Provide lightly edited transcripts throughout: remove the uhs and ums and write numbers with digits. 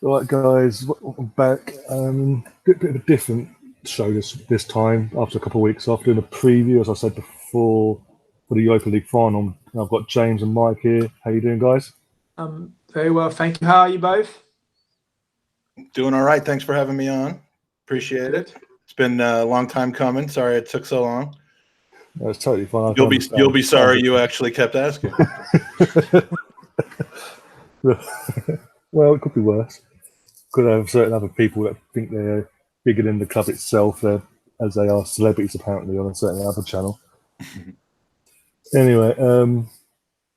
Right, guys, I'm back. Bit of a different show this time. After a couple of weeks off, doing a preview, as I said before, for the Europa League final. I've got James and Mike here. How you doing, guys? Very well, thank you. How are you both? Doing all right. Thanks for having me on. Appreciate it. It's been a long time coming. Sorry it took so long. That's totally fine. You'll be sorry you actually kept asking. Well, it could be worse. Could have certain other people that think they're bigger than the club itself, as they are celebrities apparently on a certain other channel. Anyway,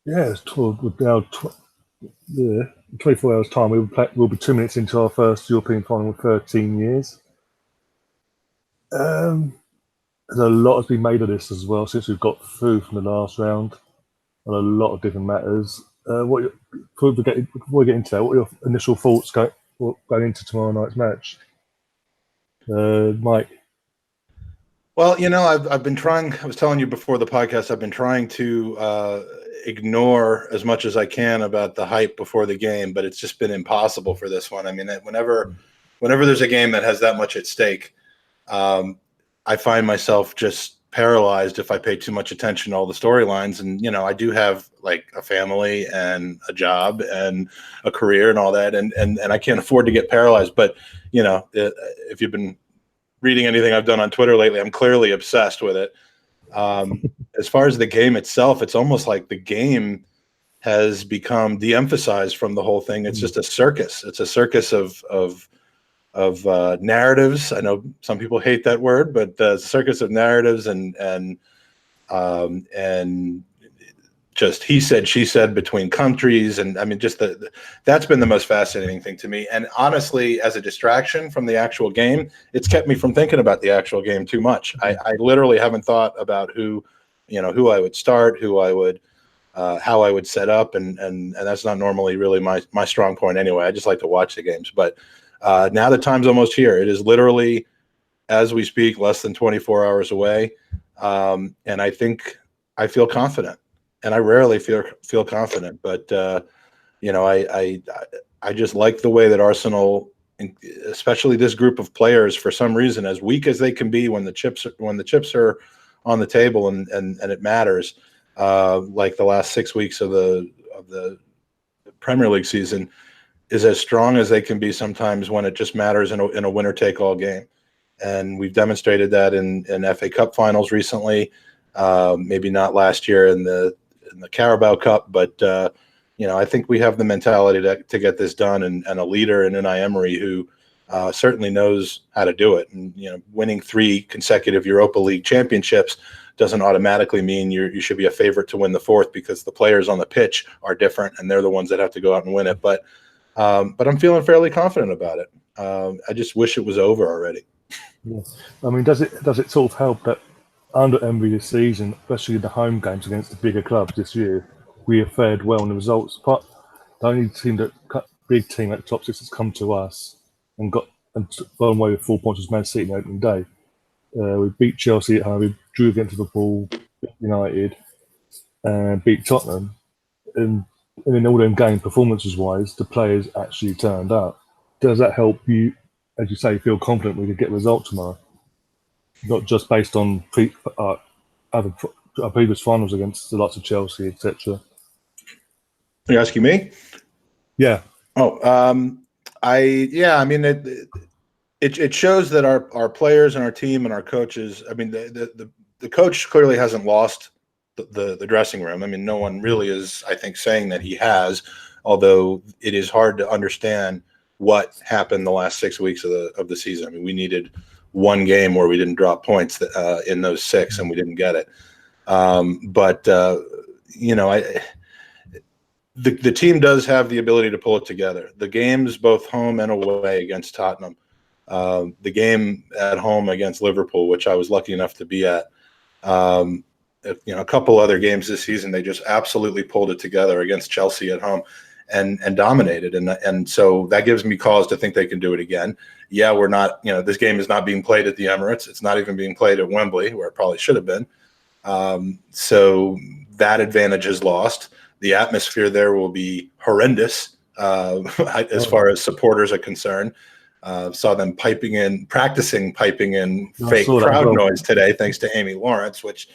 yeah, we're now 24 hours time. We'll be 2 minutes into our first European final in 13 years. There's a lot has been made of this as well since we've got through from the last round on a lot of different matters. Before we get into that, what are your initial thoughts going into tomorrow night's match? Mike? Well, I've been trying. I was telling you before the podcast, I've been trying to ignore as much as I can about the hype before the game, but it's just been impossible for this one. I mean, whenever there's a game that has that much at stake, I find myself just paralyzed if I pay too much attention to all the storylines. And, I do have like a family and a job and a career and all that. And I can't afford to get paralyzed. But, if you've been reading anything I've done on Twitter lately, I'm clearly obsessed with it. As far as the game itself, it's almost like the game has become de-emphasized from the whole thing. It's just a circus. It's a circus of narratives. I know some people hate that word, but the circus of narratives and just he said, she said between countries. And I mean, just that's been the most fascinating thing to me. And honestly, as a distraction from the actual game, it's kept me from thinking about the actual game too much. I literally haven't thought about who I would start, who I would, how I would set up. And that's not normally really my strong point anyway. I just like to watch the games, but now the time's almost here. It is literally, as we speak, less than 24 hours away. And I think I feel confident, and I rarely feel confident, but I just like the way that Arsenal, especially this group of players, for some reason, as weak as they can be when the chips are on the table and it matters, like the last 6 weeks of the Premier League season, is as strong as they can be sometimes when it just matters in a winner-take-all game. And we've demonstrated that in FA Cup finals recently, maybe not last year in the Carabao Cup, but I think we have the mentality to get this done, and a leader in Unai Emery who certainly knows how to do it. And winning 3 consecutive Europa League championships doesn't automatically mean you should be a favorite to win the 4th, because the players on the pitch are different and they're the ones that have to go out and win it. But I'm feeling fairly confident about it. I just wish it was over already. Yeah. I mean, does it sort of help that under Emery this season, especially in the home games against the bigger clubs this year, we have fared well in the results? But the only big team at the top 6 has come to us and gone away with 4 points was Man City on opening day. We beat Chelsea at home, we drew against Liverpool, United, and beat Tottenham. And in all them games, performances-wise, the players actually turned up. Does that help you, as you say, feel confident we could get results tomorrow? Not just based on previous finals against the likes of Chelsea, etc. Are you asking me? Yeah. Oh, I mean, it shows that our players and our team and our coaches. I mean, the coach clearly hasn't lost the dressing room. I mean, no one really is, I think, saying that he has, although it is hard to understand what happened the last 6 weeks of the season. I mean, we needed one game where we didn't drop points in those 6, and we didn't get it. The team does have the ability to pull it together. The games, both home and away, against Tottenham, the game at home against Liverpool, which I was lucky enough to be at, a couple other games this season, they just absolutely pulled it together against Chelsea at home and dominated. And so that gives me cause to think they can do it again. Yeah, we're not, this game is not being played at the Emirates. It's not even being played at Wembley, where it probably should have been. So that advantage is lost. The atmosphere there will be horrendous as far as supporters are concerned. Saw them practicing piping in fake crowd noise today, thanks to Amy Lawrence, which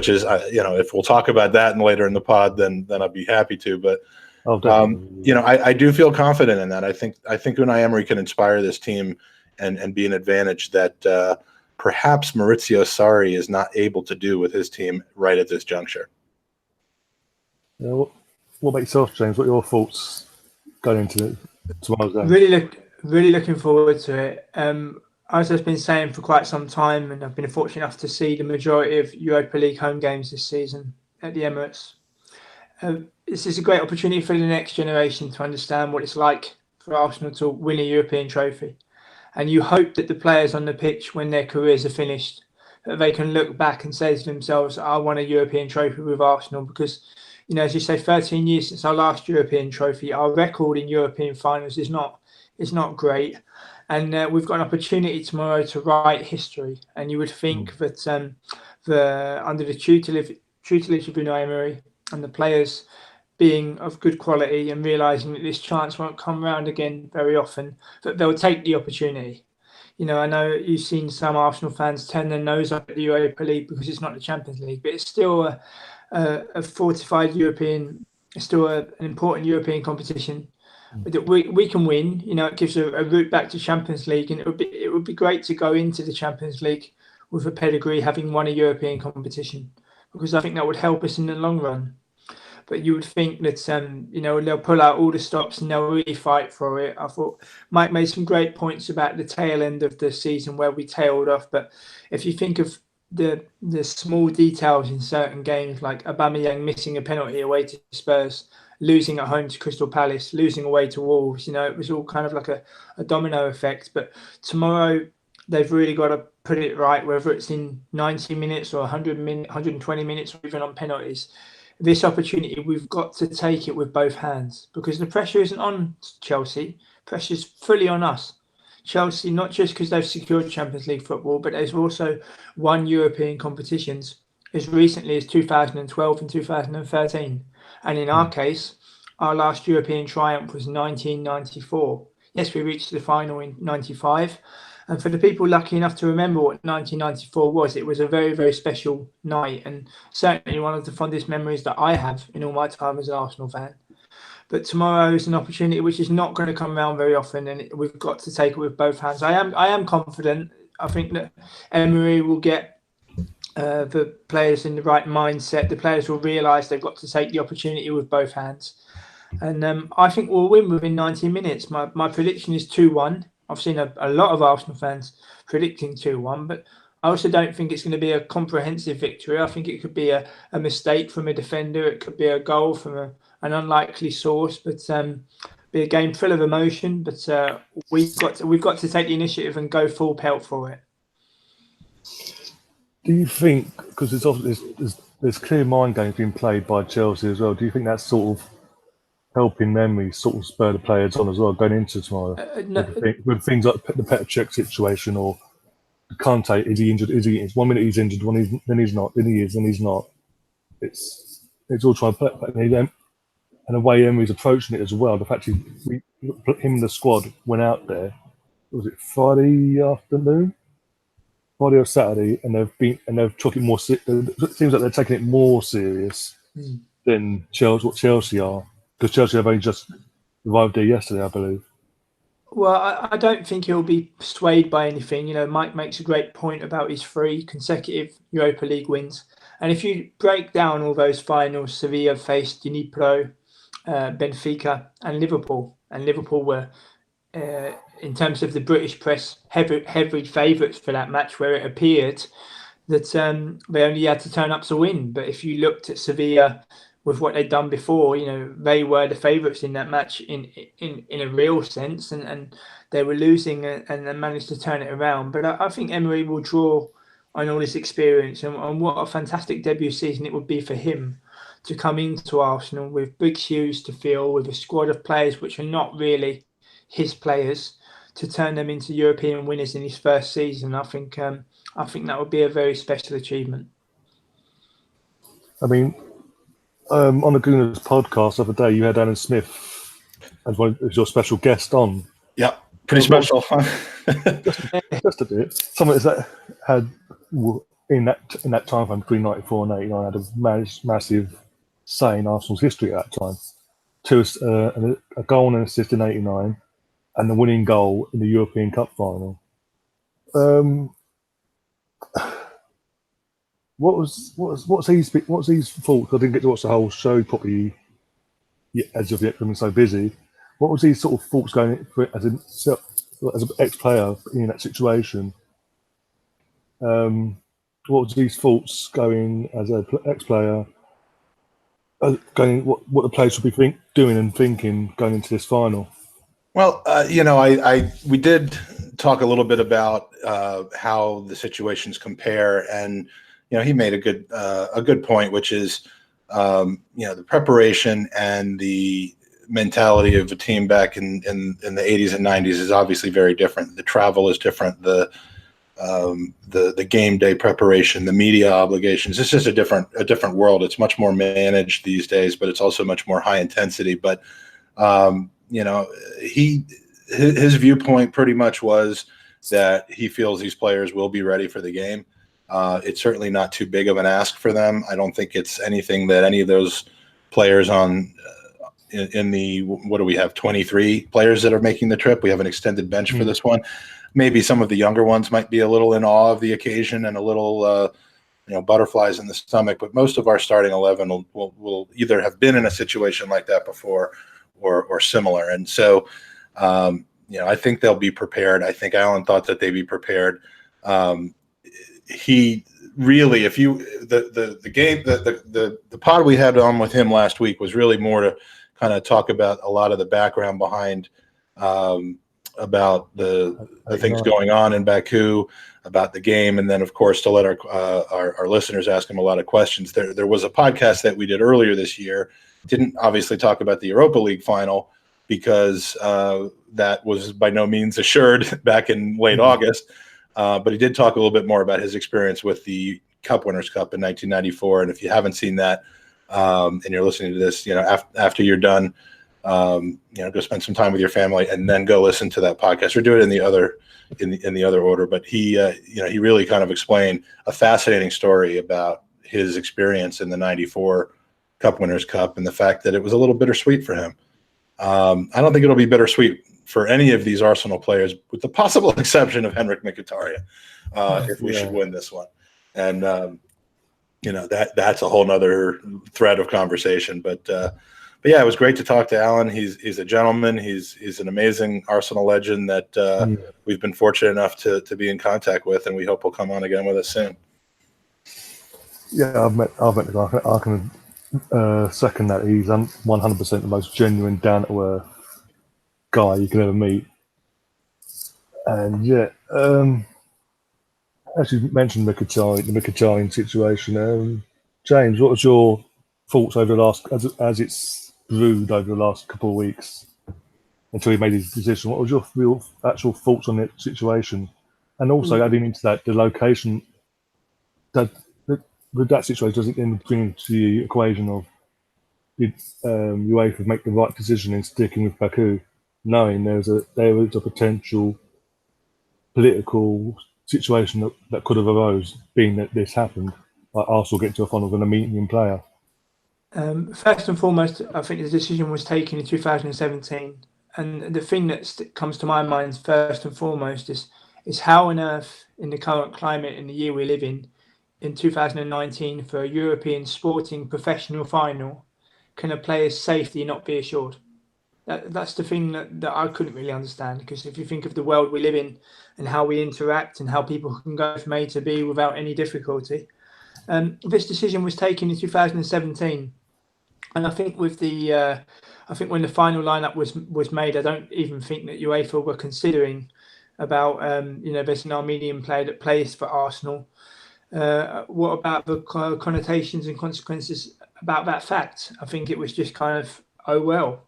is, if we'll talk about that later in the pod, then I'd be happy to. But I do feel confident in that. I think Unai Emery can inspire this team and be an advantage that perhaps Maurizio Sarri is not able to do with his team right at this juncture. Yeah, what about yourself, James? What are your thoughts going into tomorrow's game? Really looking forward to it. As I've been saying for quite some time, and I've been fortunate enough to see the majority of Europa League home games this season at the Emirates. This is a great opportunity for the next generation to understand what it's like for Arsenal to win a European trophy. And you hope that the players on the pitch, when their careers are finished, that they can look back and say to themselves, I won a European trophy with Arsenal. Because, as you say, 13 years since our last European trophy, our record in European finals is not great. And we've got an opportunity tomorrow to write history. And you would think that under the tutelage of Unai Emery and the players being of good quality and realising that this chance won't come around again very often, that they'll take the opportunity. I know you've seen some Arsenal fans turn their nose up at the Europa League because it's not the Champions League, but it's still a fortified European, it's still an important European competition that we can win. It gives a route back to Champions League, and it would be great to go into the Champions League with a pedigree, having won a European competition, because I think that would help us in the long run. But you would think that they'll pull out all the stops and they'll really fight for it. I thought Mike made some great points about the tail end of the season where we tailed off. But if you think of the small details in certain games, like Aubameyang missing a penalty away to Spurs, losing at home to Crystal Palace, losing away to Wolves, it was all kind of like a domino effect. But tomorrow they've really got to put it right, whether it's in 90 minutes or 120 minutes, or even on penalties. This opportunity, we've got to take it with both hands, because the pressure isn't on Chelsea. Pressure's fully on us. Chelsea, not just because they've secured Champions League football, but they've also won European competitions as recently as 2012 and 2013. And in our case, our last European triumph was 1994. Yes, we reached the final in 95. And for the people lucky enough to remember what 1994 was, it was a very, very special night, and certainly one of the fondest memories that I have in all my time as an Arsenal fan. But tomorrow is an opportunity which is not going to come around very often, and we've got to take it with both hands. I am confident. I think that Emery will get the players in the right mindset. The players will realise they've got to take the opportunity with both hands. And I think we'll win within 90 minutes. My prediction is 2-1. I've seen a lot of Arsenal fans predicting 2-1, but I also don't think it's going to be a comprehensive victory. I think it could be a mistake from a defender. It could be a goal from an unlikely source, but be a game full of emotion. But we've got to take the initiative and go full pelt for it. Do you think, because there's clear mind games being played by Chelsea as well, do you think that's sort of helping Emery sort of spur the players on as well going into tomorrow? With things like the Petr Cech situation, or Kante, is he injured? It's 1 minute he's injured, then he's not, then he is, then he's not. It's all trying to play. And the way Emery's approaching it as well, the fact him and the squad went out there, was it Friday afternoon? Friday or Saturday, and they've took it more. It seems like they're taking it more serious than what Chelsea are. Because Chelsea have only just arrived there yesterday, I believe. Well, I don't think he'll be swayed by anything. Mike makes a great point about his 3 consecutive Europa League wins. And if you break down all those finals, Sevilla faced Dnipro, Benfica and Liverpool. And Liverpool were, in terms of the British press, heavy favourites for that match, where it appeared that they only had to turn up to win. But if you looked at Sevilla, with what they'd done before, they were the favourites in that match in a real sense, and they were losing and managed to turn it around. But I think Emery will draw on all his experience, and what a fantastic debut season it would be for him to come into Arsenal with big shoes to fill, with a squad of players which are not really his players, to turn them into European winners in his first season. I think that would be a very special achievement. I mean, on the Gooners podcast the other day, you had Alan Smith as your special guest on. Yeah, pretty special. Just a bit. Something that had in that time frame between '94 and '89 had a massive say in Arsenal's history at that time. A goal and an assist in '89, and the winning goal in the European Cup final. What's his thoughts? I didn't get to watch the whole show properly as of yet. I've been so busy. What was his sort of thoughts going as an ex-player in that situation? What was his thoughts going as an ex-player? Going what the players should be doing and thinking going into this final? Well, we did talk a little bit about how the situations compare, and he made a good point, which is the preparation and the mentality of a team back in the 80s and 90s is obviously very different. The travel is different. The game day preparation, the media obligations. It's just a different world. It's much more managed these days, but it's also much more high intensity. But his viewpoint pretty much was that he feels these players will be ready for the game. It's certainly not too big of an ask for them. I don't think it's anything that any of those players in the, what do we have, 23 players that are making the trip. We have an extended bench for this one. Maybe some of the younger ones might be a little in awe of the occasion and a little, butterflies in the stomach. But most of our starting 11 will either have been in a situation like that before or similar. And so, I think they'll be prepared. I think Alan thought that they'd be prepared. He really, the pod we had on with him last week was really more to kind of talk about a lot of the background behind about the things going on in Baku, about the game, and then of course to let our listeners ask him a lot of questions. There was a podcast that we did earlier this year. Didn't obviously talk about the Europa League final because that was by no means assured back in late August. But he did talk a little bit more about his experience with the Cup Winners' Cup in 1994. And if you haven't seen that and you're listening to this, after you're done, go spend some time with your family and then go listen to that podcast or do it in the other order. But he really kind of explained a fascinating story about his experience in the '94 Cup Winners' Cup and the fact that it was a little bittersweet for him. I don't think it'll be bittersweet for any of these Arsenal players, with the possible exception of Henrik Mkhitaryan, if we should win this one. And, that's a whole nother thread of conversation. But yeah, it was great to talk to Alan. He's a gentleman. He's an amazing Arsenal legend that we've been fortunate enough to be in contact with, and we hope he'll come on again with us soon. Yeah, I've met the guy. I can second that. He's 100% the most genuine, down-to-earth guy you can ever meet. And yeah, as you mentioned the Mkhitaryan situation, James, what was your thoughts over the last, as it's brewed over the last couple of weeks until he made his decision? What was your real actual thoughts on that situation? And also adding into that, the location, with that situation, does it then bring into the equation of did UEFA make the right decision in sticking with Baku, knowing there was a potential political situation that could have arose, being that this happened, like Arsenal getting to a final with an Armenian player? First and foremost, I think the decision was taken in 2017, and the thing that comes to my mind first and foremost is how on earth, in the current climate, in the year we live in 2019, for a European sporting professional final, can a player's safety not be assured? That's the thing that I couldn't really understand, because if you think of the world we live in and how we interact and how people can go from A to B without any difficulty, this decision was taken in 2017, and I think with I think when the final lineup was made, I don't even think that UEFA were considering about there's an Armenian player that plays for Arsenal. What about the connotations and consequences about that fact? I think it was just kind of, oh well.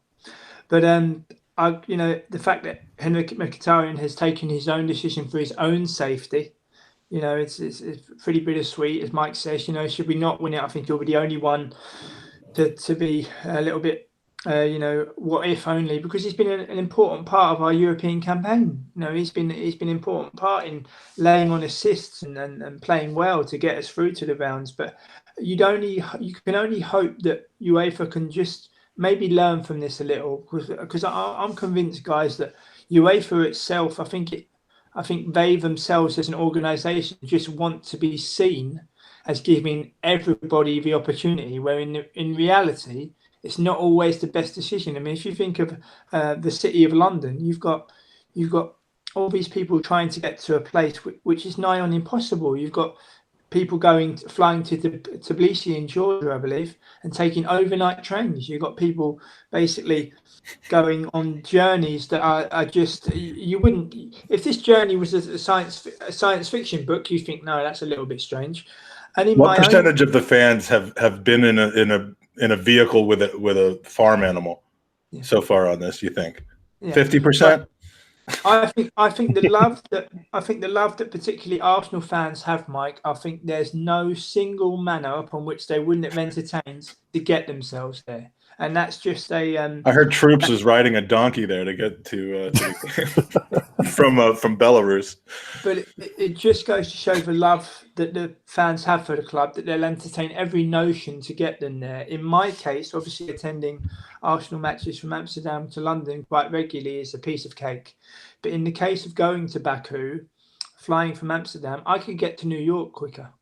But the fact that Henrik Mkhitaryan has taken his own decision for his own safety, it's pretty bittersweet, as Mike says. Should we not win it, I think you'll be the only one to be a little bit what if only, because he's been an important part of our European campaign. He's been an important part in laying on assists and playing well to get us through to the rounds. But you can only hope that UEFA can just maybe learn from this a little, because I'm convinced, guys, that UEFA itself, I think they themselves as an organisation just want to be seen as giving everybody the opportunity, where in reality it's not always the best decision. I mean, if you think of the City of London, you've got all these people trying to get to a place which is nigh on impossible. You've got people flying to Tbilisi in Georgia, I believe, and taking overnight trains. You've got people basically going on journeys that are just, you wouldn't, if this journey was a science fiction book, you think, no, that's a little bit strange. And in what percentage of the fans have been in a vehicle with a farm animal so far on this? You think 50%? I think the love that particularly Arsenal fans have, Mike, I think there's no single manner upon which they wouldn't have entertained to get themselves there. And that's just a. I heard Troops was riding a donkey there to get to from Belarus. But it just goes to show the love that the fans have for the club, that they'll entertain every notion to get them there. In my case, obviously attending Arsenal matches from Amsterdam to London quite regularly is a piece of cake. But in the case of going to Baku, flying from Amsterdam, I could get to New York quicker.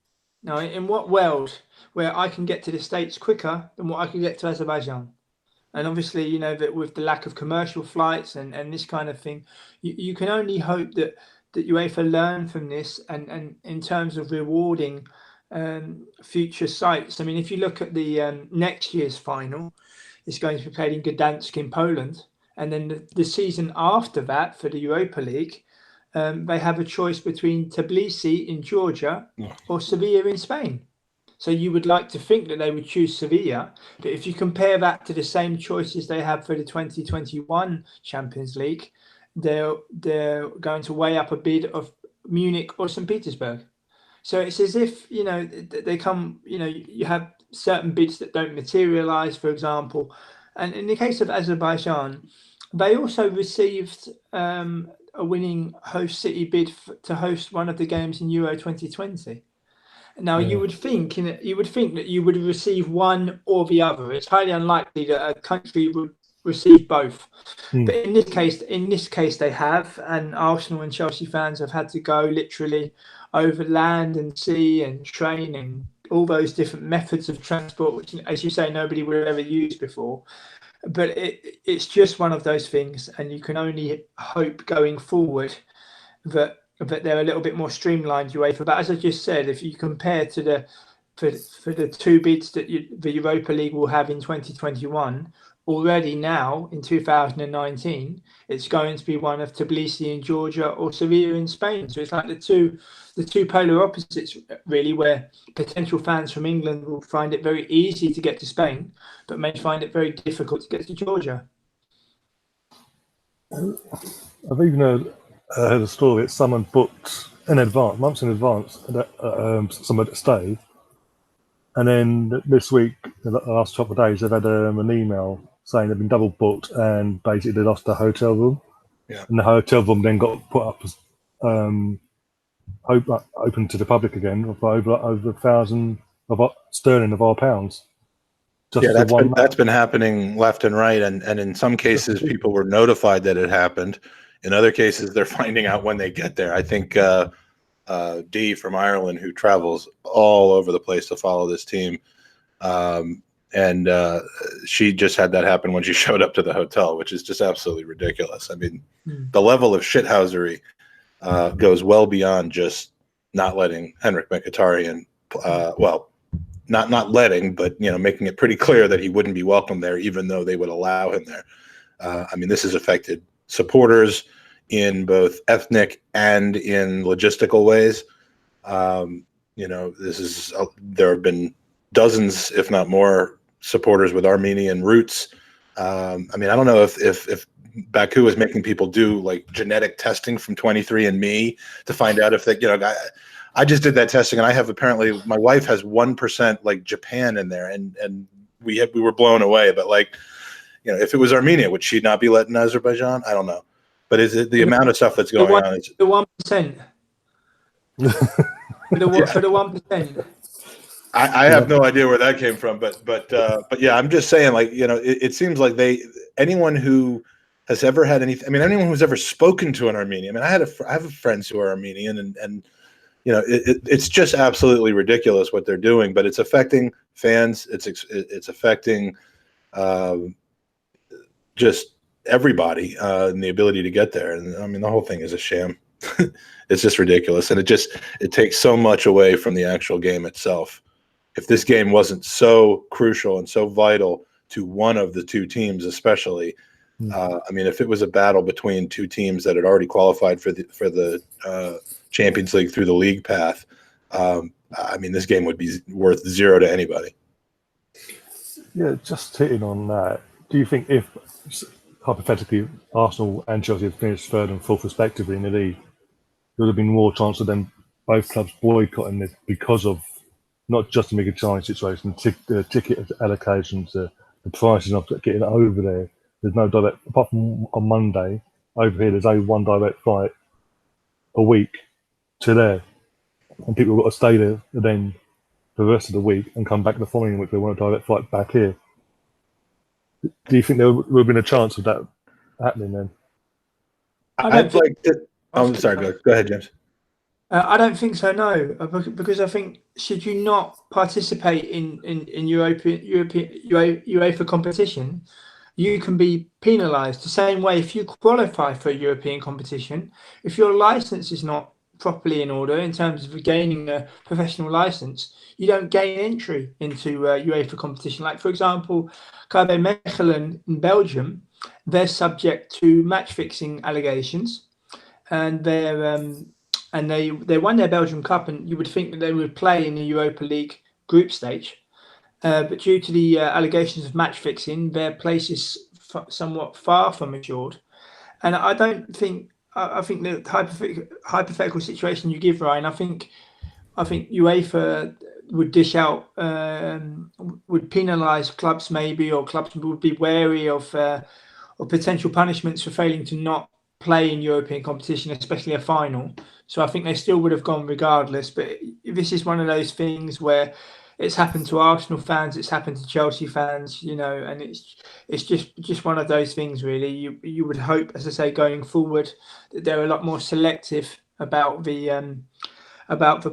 Now, in what world where I can get to the States quicker than what I could get to Azerbaijan? And obviously, that with the lack of commercial flights and this kind of thing, you can only hope that UEFA learn from this and in terms of rewarding future sites. I mean, if you look at the next year's final, it's going to be played in Gdansk in Poland. And then the season after that for the Europa League, they have a choice between Tbilisi in Georgia or Sevilla in Spain. So you would like to think that they would choose Sevilla, but if you compare that to the same choices they have for the 2021 Champions League, they're going to weigh up a bid of Munich or St. Petersburg. So it's as if, they come, you have certain bids that don't materialize, for example. And in the case of Azerbaijan, they also received a winning host city bid to host one of the games in Euro 2020. Now, you would think that you would receive one or the other. It's highly unlikely that a country would receive both. But in this case, they have, and Arsenal and Chelsea fans have had to go literally over land and sea and train and all those different methods of transport, which, as you say, nobody would have ever used before. But it's just one of those things, and you can only hope going forward that they're a little bit more streamlined, UEFA. But as I just said, if you compare to for the two bids that the Europa League will have in 2021, already now in 2019, it's going to be one of Tbilisi in Georgia or Sevilla in Spain. So it's like the two polar opposites, really, where potential fans from England will find it very easy to get to Spain, but may find it very difficult to get to Georgia. I've even heard a story that someone booked in advance, months in advance, somewhere to stay. And then this week, the last couple of days, they've had an email saying they've been double booked and basically they lost the hotel room. Yeah. And the hotel room then got put up as open to the public again for over 1,000 sterling of our pounds. That's been happening left and right, and in some cases people were notified that it happened. In other cases, they're finding out when they get there. I think Dee from Ireland, who travels all over the place to follow this team, and she just had that happen when she showed up to the hotel, which is just absolutely ridiculous. I mean, the level of shithousery goes well beyond just not letting Henrik Mkhitaryan, not letting, but making it pretty clear that he wouldn't be welcome there, even though they would allow him there. I mean, this has affected supporters in both ethnic and in logistical ways. There have been dozens, if not more, supporters with Armenian roots. I mean, I don't know if Baku is making people do like genetic testing from 23andMe to find out if they, I just did that testing, and I have apparently, my wife has 1% like Japan in there, and we were blown away. But like, if it was Armenia, would she not be let in Azerbaijan? I don't know. But is it the amount of stuff that's going on? The 1%. For the 1%. I have no idea where that came from, but yeah, I'm just saying, like, it seems like anyone who has ever had anything. I mean, anyone who's ever spoken to an Armenian. I mean, I have friends who are Armenian, and it's just absolutely ridiculous what they're doing. But it's affecting fans. It's affecting just everybody and the ability to get there. And I mean, the whole thing is a sham. It's just ridiculous, and it takes so much away from the actual game itself. If this game wasn't so crucial and so vital to one of the two teams, especially, I mean, if it was a battle between two teams that had already qualified for the Champions League through the league path, I mean, this game would be worth 0 to anybody. Yeah, just hitting on that. Do you think if hypothetically Arsenal and Chelsea had finished third and fourth respectively in the league, there would have been more chance of them both clubs boycotting this because of not just the Mkhitaryan situation, the ticket allocations, the prices of getting over there. There's no direct, apart from on Monday, over here, there's only one direct flight a week to there. And people have got to stay there then for the rest of the week and come back the following week if they want a direct flight back here. Do you think there would have been a chance of that happening then? I'd like to. I'm sorry, go ahead, James. I don't think so, no, because I think should you not participate in UEFA competition, you can be penalised the same way if you qualify for a European competition. If your licence is not properly in order in terms of gaining a professional licence, you don't gain entry into UEFA competition. Like, for example, KB Mechelen in Belgium, they're subject to match fixing allegations, and they won their Belgian Cup, and you would think that they would play in the Europa League group stage. But due to the allegations of match fixing, their place is somewhat far from assured. And I don't think, I think the hypothetical situation you give, Ryan, I think UEFA would dish out, would penalise clubs maybe, or clubs would be wary of potential punishments for failing to not play in European competition, especially a final. So I think they still would have gone regardless. But this is one of those things where it's happened to Arsenal fans, it's happened to Chelsea fans, and it's just one of those things, really. You would hope, as I say, going forward, that they're a lot more selective about the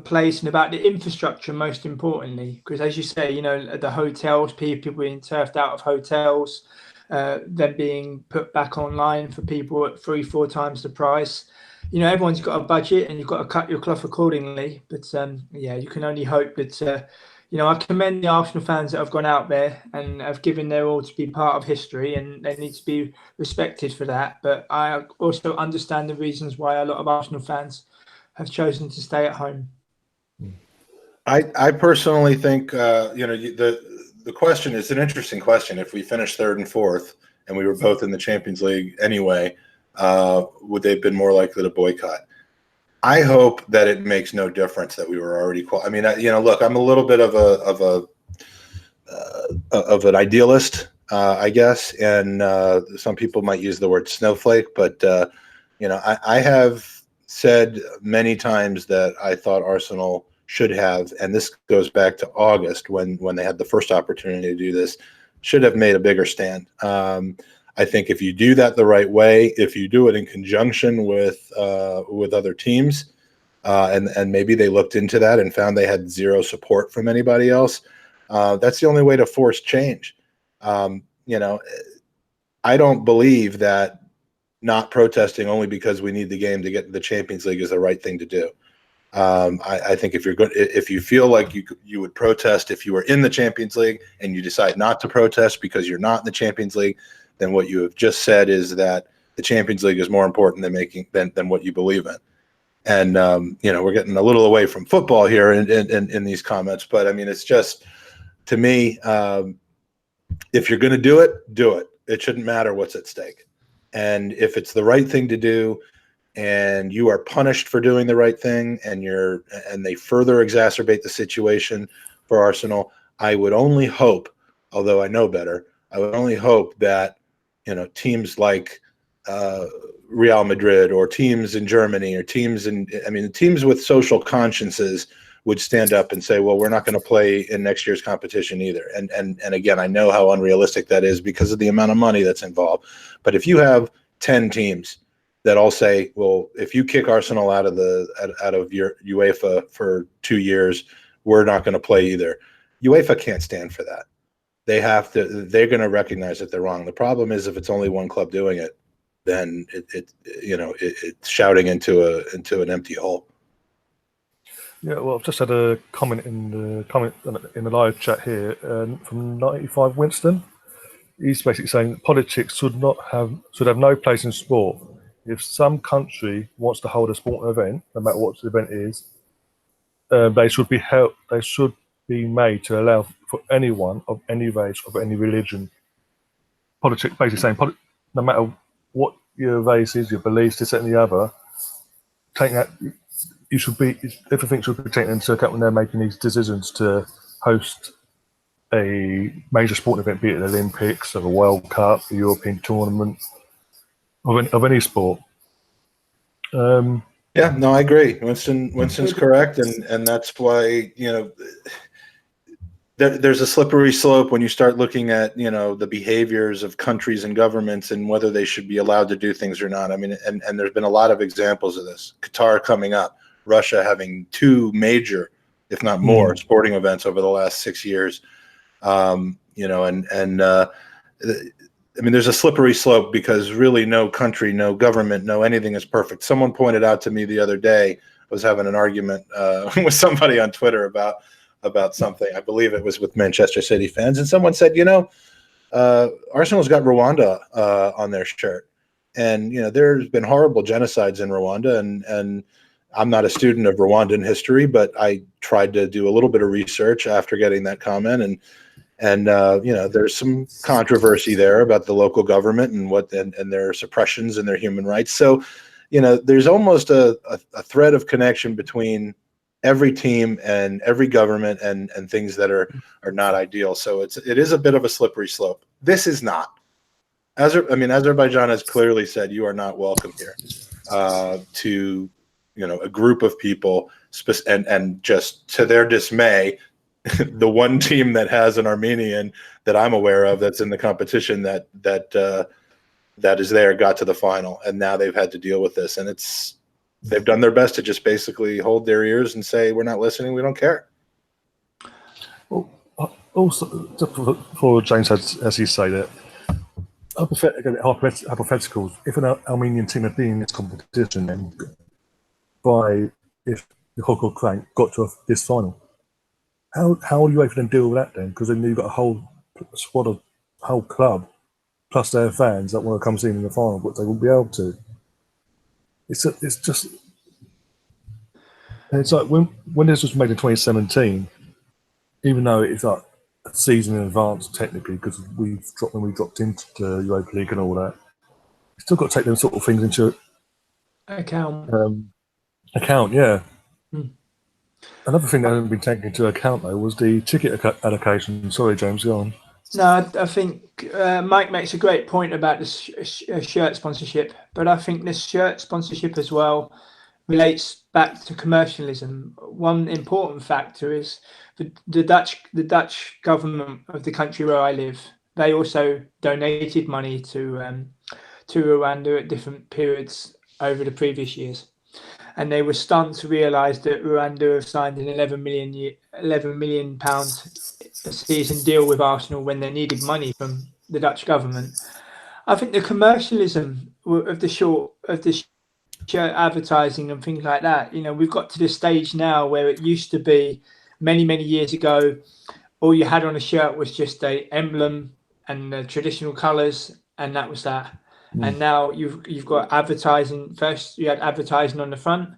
place and about the infrastructure, most importantly, because as you say, the hotels, people being turfed out of hotels, then being put back online for people at 3-4 times the price. Everyone's got a budget and you've got to cut your cloth accordingly. But you can only hope that, I commend the Arsenal fans that have gone out there and have given their all to be part of history, and they need to be respected for that. But I also understand the reasons why a lot of Arsenal fans have chosen to stay at home. I personally think, the question is an interesting question. If we finished third and fourth and we were both in the Champions League anyway, would they have been more likely to boycott? I hope that it makes no difference that we were already I mean, look, I'm a little bit of an idealist, I guess, and some people might use the word snowflake, but I have said many times that I thought Arsenal should have, and this goes back to August when they had the first opportunity to do this, should have made a bigger stand. I think if you do that the right way, if you do it in conjunction with other teams, and maybe they looked into that and found they had zero support from anybody else, that's the only way to force change. I don't believe that not protesting only because we need the game to get to the Champions League is the right thing to do. I think if you feel like you would protest if you were in the Champions League and you decide not to protest because you're not in the Champions League, then what you have just said is that the Champions League is more important than what you believe in. And we're getting a little away from football here in these comments, but I mean, it's just, to me, if you're going to do it, do it. It shouldn't matter what's at stake. And if it's the right thing to do, and you are punished for doing the right thing, and they further exacerbate the situation for Arsenal, I would only hope, although I know better, I would only hope that teams like Real Madrid or teams in Germany or teams with social consciences would stand up and say, well, we're not going to play in next year's competition either. And again, I know how unrealistic that is because of the amount of money that's involved. But if you have 10 teams that all say, well, if you kick Arsenal out of your UEFA for 2 years, we're not going to play either. UEFA can't stand for that. They're going to recognize that they're wrong. The problem is if it's only one club doing it, then it's shouting into an empty hole. Yeah, well, I've just had a comment in the live chat here from 95 Winston. He's basically saying that politics should have no place in sport. If some country wants to hold a sporting event, no matter what the event is, they should be made to allow for anyone of any race, of any religion. Politics basically saying, no matter what your race is, your beliefs, this, that, and the other, take that. Everything should be taken into account when they're making these decisions to host a major sporting event, be it the Olympics, or the World Cup, the European tournament, of any sport. Yeah, no, I agree. Winston's correct, and that's why there's a slippery slope when you start looking at the behaviors of countries and governments and whether they should be allowed to do things or not. I mean, and there's been a lot of examples of this. Qatar coming up, Russia having 2 major, if not more, sporting events over the last 6 years. There's a slippery slope because really no country, no government, no anything is perfect. Someone pointed out to me the other day, I was having an argument with somebody on Twitter about something. I believe it was with Manchester City fans. And someone said, Arsenal's got Rwanda on their shirt. And, there's been horrible genocides in Rwanda. And I'm not a student of Rwandan history, but I tried to do a little bit of research after getting that comment. And there's some controversy there about the local government and their suppressions and their human rights. So, there's almost a thread of connection between every team and every government and things that are not ideal. So it is a bit of a slippery slope. This is not. Azerbaijan has clearly said you are not welcome here to a group of people, and just to their dismay, the one team that has an Armenian that I'm aware of that's in the competition that is there got to the final, and now they've had to deal with this, and they've done their best to just basically hold their ears and say, we're not listening, we don't care. Well, also, just for James, as you say that, hypotheticals, if an Armenian team had been in this competition and if the Hoko Crank got to this final, how do you even deal with that then? Because then you've got a whole squad of whole club plus their fans that want to come see in the final, but they won't be able to. It's like when this was made in 2017, even though it's like a season in advance technically, because when we dropped into the Europa League and all that, you still got to take them sort of things into account. Yeah. Another thing that hasn't been taken into account though was the ticket allocation. Sorry, James, go on. No, I think Mike makes a great point about this shirt sponsorship, but I think this shirt sponsorship as well relates back to commercialism. One important factor is the Dutch government of the country where I live. They also donated money to Rwanda at different periods over the previous years, and they were stunned to realise that Rwanda have signed an £11 million a season deal with Arsenal when they needed money from the Dutch government. I think the commercialism of the shirt advertising and things like that, we've got to this stage now where it used to be many years ago, all you had on a shirt was just a emblem and the traditional colours, and that was that. And now you've got advertising. First you had advertising on the front,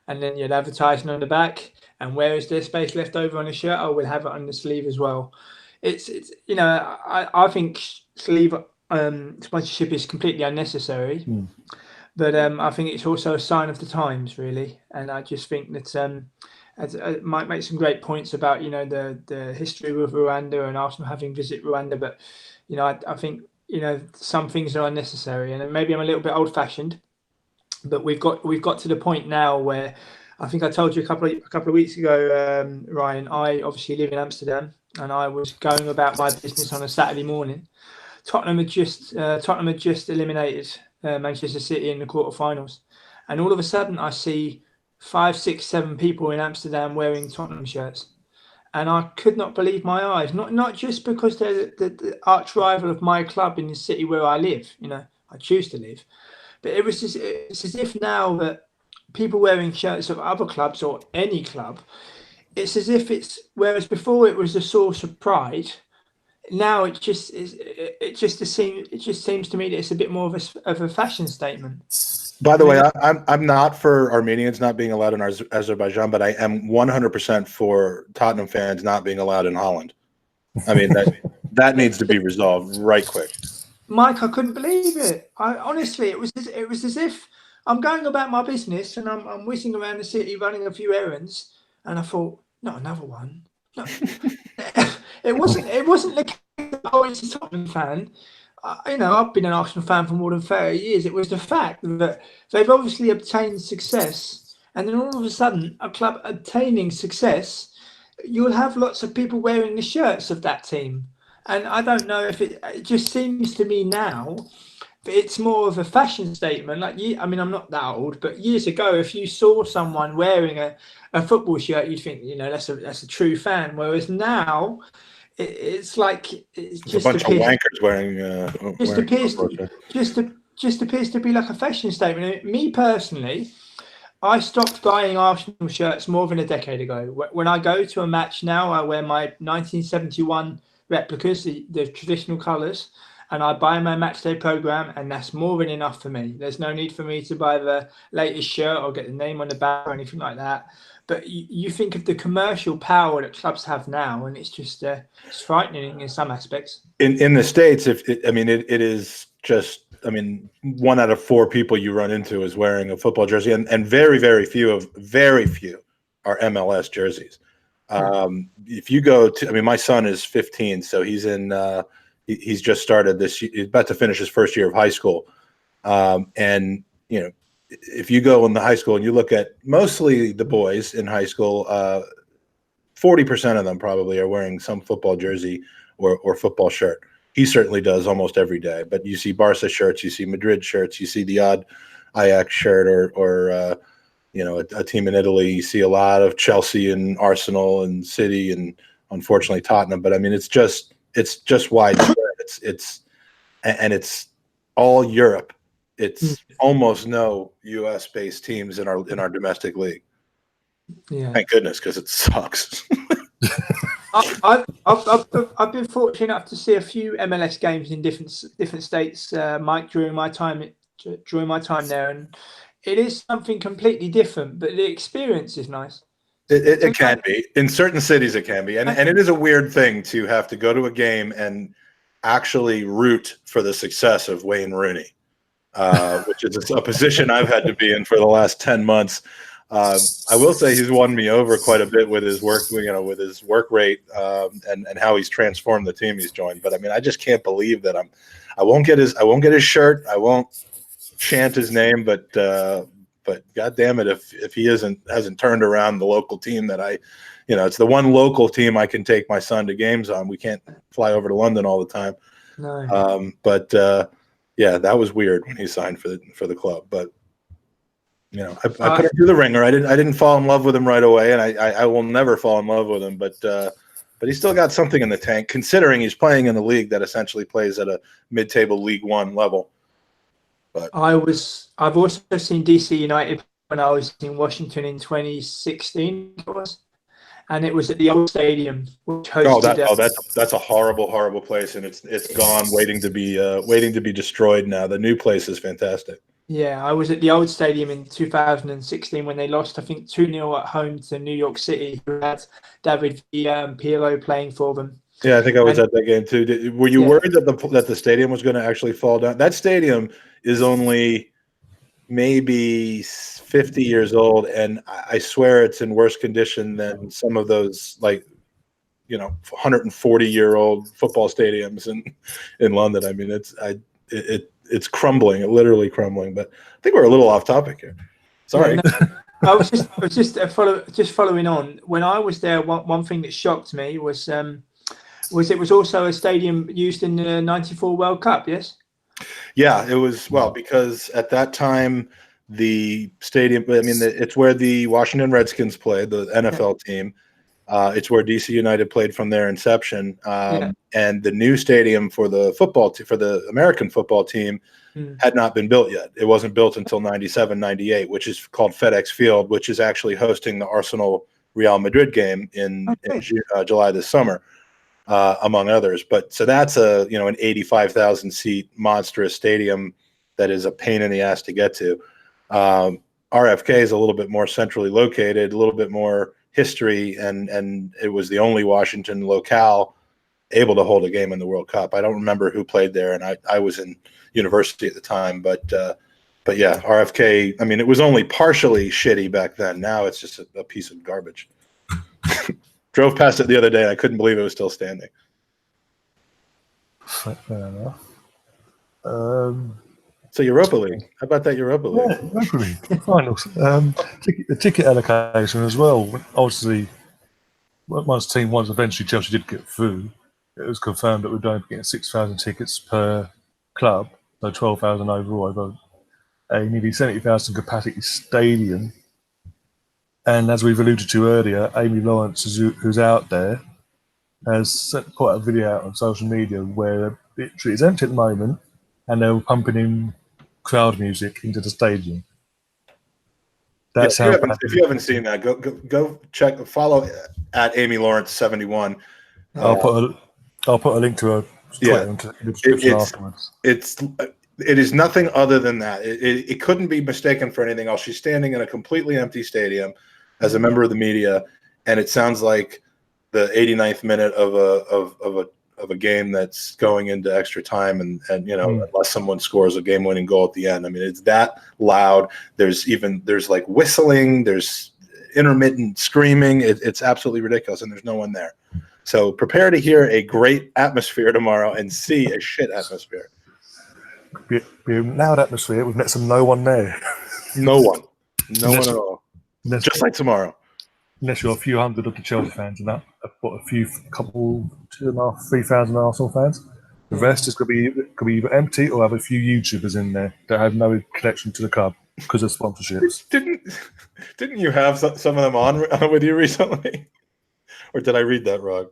and then you had advertising on the back. And where is there space left over on the shirt? Oh, we'll have it on the sleeve as well. It's I think sleeve sponsorship is completely unnecessary. But I think it's also a sign of the times, really. And I just think that Mike makes some great points about the history with Rwanda and Arsenal having visited Rwanda. But I think some things are unnecessary, and maybe I'm a little bit old-fashioned, but we've got to the point now where I think I told you a couple of weeks ago, Ryan. I obviously live in Amsterdam, and I was going about my business on a Saturday morning. Tottenham had just eliminated Manchester City in the quarterfinals, and all of a sudden I see 5, 6, 7 people in Amsterdam wearing Tottenham shirts, and I could not believe my eyes. Not just because they're the arch rival of my club in the city where I live. I choose to live, but it's as if now that people wearing shirts of other clubs or any club, it's as if whereas before it was a source of pride. Now it just seems to me that it's a bit more of a fashion statement. By the way, I'm not for Armenians not being allowed in Azerbaijan, but I am 100% for Tottenham fans not being allowed in Holland. I mean, that needs to be resolved right quick. Mike, I couldn't believe it. Honestly, it was as if I'm going about my business and I'm whizzing around the city running a few errands, and I thought, not another one. No. It wasn't the case that I was a Tottenham fan. I've been an Arsenal fan for more than 30 years. It was the fact that they've obviously obtained success, and then all of a sudden, a club obtaining success, you'll have lots of people wearing the shirts of that team. And I don't know if it just seems to me now that it's more of a fashion statement. I'm not that old, but years ago, if you saw someone wearing a football shirt, you'd think, that's a true fan. Whereas now, it's like it's just a bunch of wankers wearing. Just appears to be like a fashion statement. Me personally, I stopped buying Arsenal shirts more than a decade ago. When I go to a match now, I wear my 1971 replicas, the traditional colours, and I buy my match day programme, and that's more than enough for me. There's no need for me to buy the latest shirt or get the name on the back or anything like that. But you think of the commercial power that clubs have now, and it's just it's frightening in some aspects. In the States, it is just, 1 out of 4 people you run into is wearing a football jersey, and very, very few are MLS jerseys. If you go to, my son is 15, so he's he's just started this. He's about to finish his first year of high school, and if you go in the high school and you look at mostly the boys in high school, 40% of them probably are wearing some football jersey or football shirt. He certainly does almost every day. But you see Barca shirts, you see Madrid shirts, you see the odd Ajax shirt or a team in Italy. You see a lot of Chelsea and Arsenal and City and unfortunately Tottenham. But it's just widespread. It's all Europe. It's almost no U.S. based teams in our domestic league. Yeah, thank goodness, because it sucks. I've been fortunate enough to see a few MLS games in different states, Mike, during my time there, and it is something completely different. But the experience is nice. It can be in certain cities. It can be, and it is a weird thing to have to go to a game and actually root for the success of Wayne Rooney. Which is a position I've had to be in for the last 10 months. I will say he's won me over quite a bit with his work, with his work rate, and how he's transformed the team he's joined. But I just can't believe that I won't get his shirt. I won't chant his name, but God damn it, if he hasn't turned around the local team that it's the one local team I can take my son to games on. We can't fly over to London all the time. No. Yeah, that was weird when he signed for the club. But I put him through the ringer. I didn't fall in love with him right away, and I will never fall in love with him. But he's still got something in the tank, considering he's playing in a league that essentially plays at a mid-table League One level. But I've also seen DC United when I was in Washington in 2016. And it was at the old stadium, which hosted. That's a horrible place, and it's gone, waiting to be destroyed now. The new place is fantastic. Yeah, I was at the old stadium in 2016 when they lost, I think, 2-0 at home to New York City, who had David Pirlo playing for them. Yeah, I think I was at that game too. Were you worried that the stadium was going to actually fall down? That stadium is only maybe 50 years old, and I swear it's in worse condition than some of those, like 140-year-old football stadiums in London. I mean, it's crumbling, literally crumbling. But I think we're a little off topic here. Sorry. Yeah, no, I was just following on. When I was there, one thing that shocked me was it was also a stadium used in the '94 World Cup. Yes. Yeah, it was, because at that time the stadium, I mean, it's where the Washington Redskins played, the NFL team. It's where DC United played from their inception. And the new stadium for the for the American football team had not been built yet. It wasn't built until 97, 98, which is called FedEx Field, which is actually hosting the Arsenal Real Madrid game in July this summer. Among others. But so that's an 85,000 seat monstrous stadium that is a pain in the ass to get to. RFK is a little bit more centrally located, a little bit more history, and it was the only Washington locale able to hold a game in the World Cup. I don't remember who played there, and I was in university at the time, but yeah, RFK, I mean, it was only partially shitty back then. Now it's just a piece of garbage. Drove past it the other day. I couldn't believe it was still standing. Fair enough. So Europa League. How about that Europa League? Yeah, Europa League finals. The ticket allocation as well. Obviously, once eventually Chelsea did get through, it was confirmed that we're going to be getting 6,000 tickets per club, so 12,000 overall over a nearly 70,000 capacity stadium. And as we've alluded to earlier, Amy Lawrence, who's out there, has put a video out on social media where literally it's empty at the moment, and they're pumping in crowd music into the stadium. That's how. If you haven't seen that, go check, follow at Amy Lawrence 71. I'll put a link to her Twitter into the description afterwards. It is nothing other than that. It couldn't be mistaken for anything else. She's standing in a completely empty stadium as a member of the media, and it sounds like the 89th minute of a game that's going into extra time, and unless someone scores a game-winning goal at the end. I mean, it's that loud. There's like whistling, there's intermittent screaming. It's absolutely ridiculous, and there's no one there. So prepare to hear a great atmosphere tomorrow and see a shit atmosphere. Be a loud atmosphere with next to no one there. No one at all. Just like tomorrow. Unless you're a few hundred of the Chelsea fans and that, but a couple, 2,500, 3,000 Arsenal fans. The rest is could be either empty or have a few YouTubers in there that have no connection to the club because of sponsorships. Didn't you have some of them on with you recently, or did I read that wrong?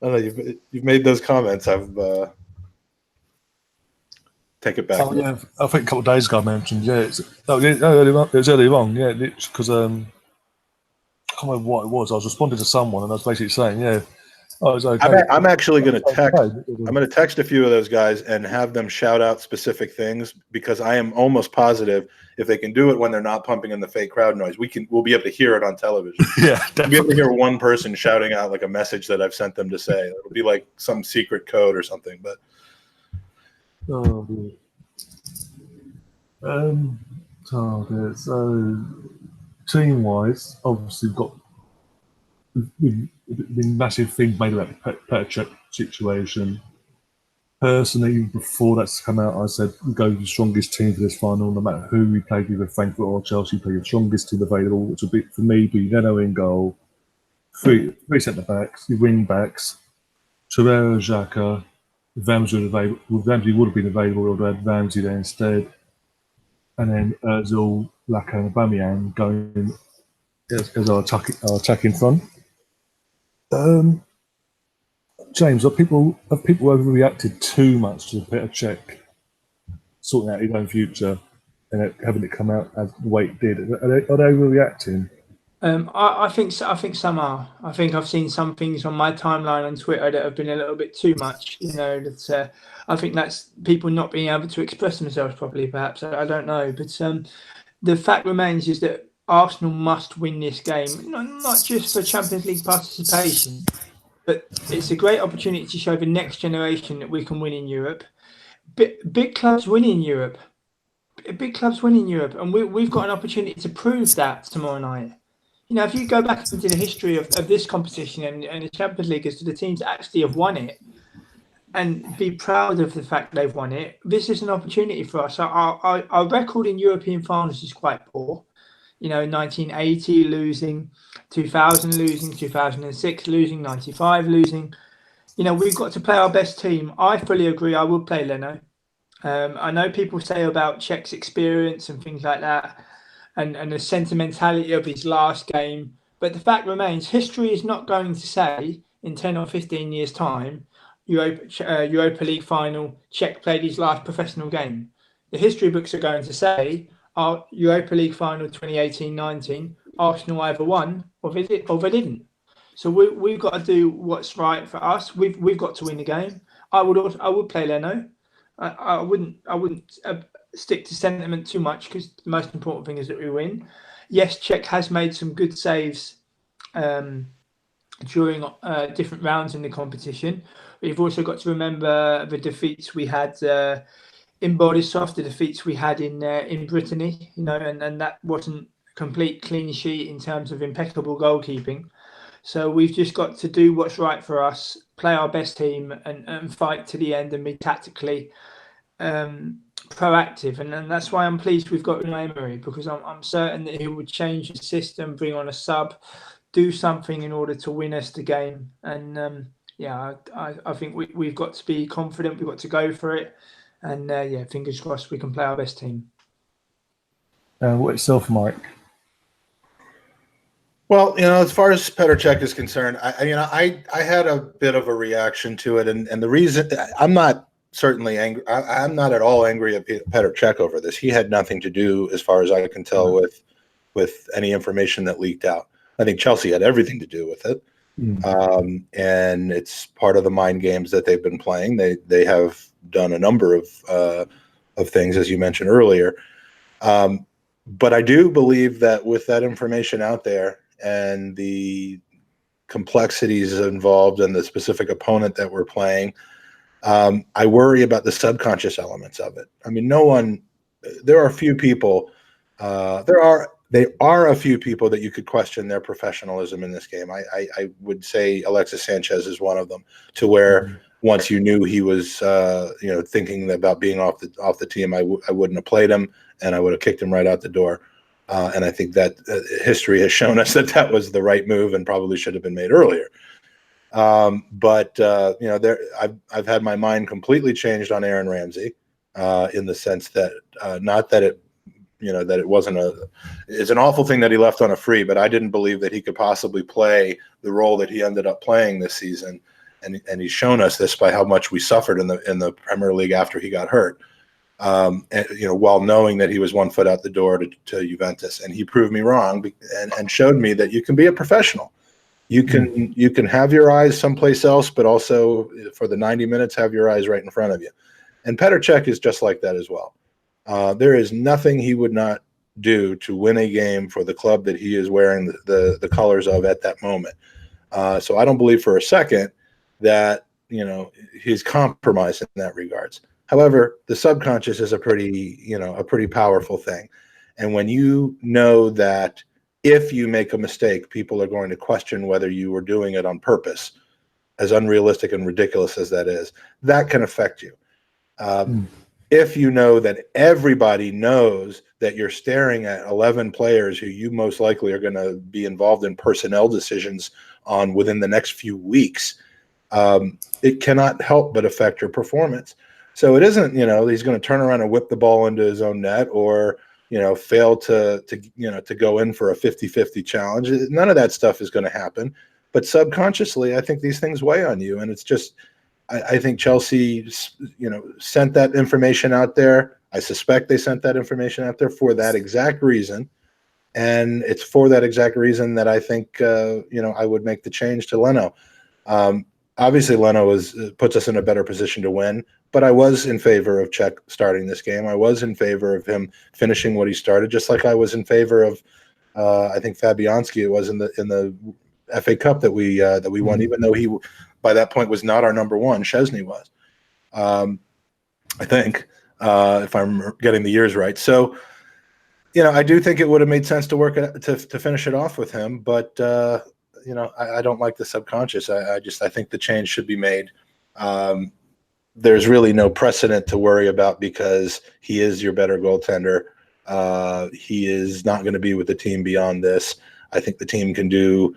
I don't know. You've made those comments. I've take it back. Oh yeah, I think a couple of days ago I mentioned. Yeah, it was early on. Yeah, because I can't remember what it was. I was responding to someone, and I was basically saying, "Yeah, oh, it's okay." I'm actually going to text. I'm going to text a few of those guys and have them shout out specific things, because I am almost positive if they can do it when they're not pumping in the fake crowd noise, we'll be able to hear it on television. Yeah, definitely. We'll be able to hear one person shouting out like a message that I've sent them to say. It'll be like some secret code or something, but. Oh, dear. So, team-wise, obviously we've been massive things made about the Petr Cech situation. Personally, before that's come out, I said we go with the strongest team for this final, no matter who we played with, Frankfurt or Chelsea, play the strongest team available, which would be, for me, be Leno in goal, three centre-backs, the wing-backs, Torreira, Xhaka, Ramsey would have been available, or had Ramsey there instead, and then Ozil, Laka, and Aubameyang going as our attacking front. James, have people overreacted too much to Petr Cech sorting out his own future and having it come out as the way it did? Are they overreacting? I think some are. I think I've seen some things on my timeline on Twitter that have been a little bit too much. That I think that's people not being able to express themselves properly. Perhaps I don't know, but the fact remains is that Arsenal must win this game, not just for Champions League participation, but it's a great opportunity to show the next generation that we can win in Europe. Big clubs win in Europe. Big clubs win in Europe, and we've got an opportunity to prove that tomorrow night. if you go back into the history of this competition and the Champions League as to the teams that actually have won it and be proud of the fact they've won it, this is an opportunity for us. Our record in European finals is quite poor. 1980 losing, 2000 losing, 2006 losing, 95 losing. We've got to play our best team. I fully agree. I would play Leno. I know people say about Czech's experience and things like that, and the sentimentality of his last game. But the fact remains, history is not going to say in 10 or 15 years' time, Europa League final, Czech played his last professional game. The history books are going to say, our Europa League final 2018-19, Arsenal either won or they didn't. So we've got to do what's right for us. We've got to win the game. I would play Leno. I wouldn't stick to sentiment too much because the most important thing is that we win. Yes, Czech has made some good saves during different rounds in the competition. We've also got to remember the defeats we had in Borisov, the defeats we had in Brittany, and that wasn't a complete clean sheet in terms of impeccable goalkeeping. So we've just got to do what's right for us, play our best team, and fight to the end and be tactically proactive. And that's why I'm pleased we've got Unai Emery, because I'm certain that he would change the system, bring on a sub, do something in order to win us the game. And I think we've got to be confident. We've got to go for it. And fingers crossed we can play our best team. What yourself, Mike? Well, as far as Petr Cech is concerned, I had a bit of a reaction to it, and the reason I'm not certainly angry, I'm not at all angry at Petr Cech over this. He had nothing to do, as far as I can tell, with any information that leaked out. I think Chelsea had everything to do with it, and it's part of the mind games that they've been playing. They have done a number of things, as you mentioned earlier, but I do believe that with that information out there, and the complexities involved and the specific opponent that we're playing, I worry about the subconscious elements of it. I mean, there are a few people, there are a few people that you could question their professionalism in this game. I would say Alexis Sanchez is one of them, to where once you knew he was, thinking about being off the team, I wouldn't have played him, and I would have kicked him right out the door. And I think that history has shown us that was the right move and probably should have been made earlier. But I've had my mind completely changed on Aaron Ramsey, in the sense that not that it, that it wasn't it's an awful thing that he left on a free, but I didn't believe that he could possibly play the role that he ended up playing this season, and he's shown us this by how much we suffered in the Premier League after he got hurt. While knowing that he was 1 foot out the door to Juventus, and he proved me wrong and showed me that you can be a professional. You can have your eyes someplace else, but also for the 90 minutes, have your eyes right in front of you. And Petr Cech is just like that as well. There is nothing he would not do to win a game for the club that he is wearing the colors of at that moment. So I don't believe for a second that he's compromised in that regards. However, the subconscious is a pretty powerful thing. And when you know that if you make a mistake, people are going to question whether you were doing it on purpose, as unrealistic and ridiculous as that is, that can affect you. If you know that everybody knows that you're staring at 11 players who you most likely are going to be involved in personnel decisions on within the next few weeks, it cannot help but affect your performance. So it isn't, he's going to turn around and whip the ball into his own net, or, fail to go in for a 50-50 challenge. None of that stuff is going to happen. But subconsciously, I think these things weigh on you. And it's just, I think Chelsea, sent that information out there. I suspect they sent that information out there for that exact reason. And it's for that exact reason that I think, I would make the change to Leno. Obviously, Leno puts us in a better position to win, but I was in favor of Cech starting this game. I was in favor of him finishing what he started, just like I was in favor of, I think Fabianski. It was in the FA Cup that we won, even though he by that point was not our number one. Szczesny was, I think, if I'm getting the years right. So I do think it would have made sense to work to finish it off with him, but I don't like the subconscious. I think the change should be made. There's really no precedent to worry about because he is your better goaltender. He is not going to be with the team beyond this. I think the team can do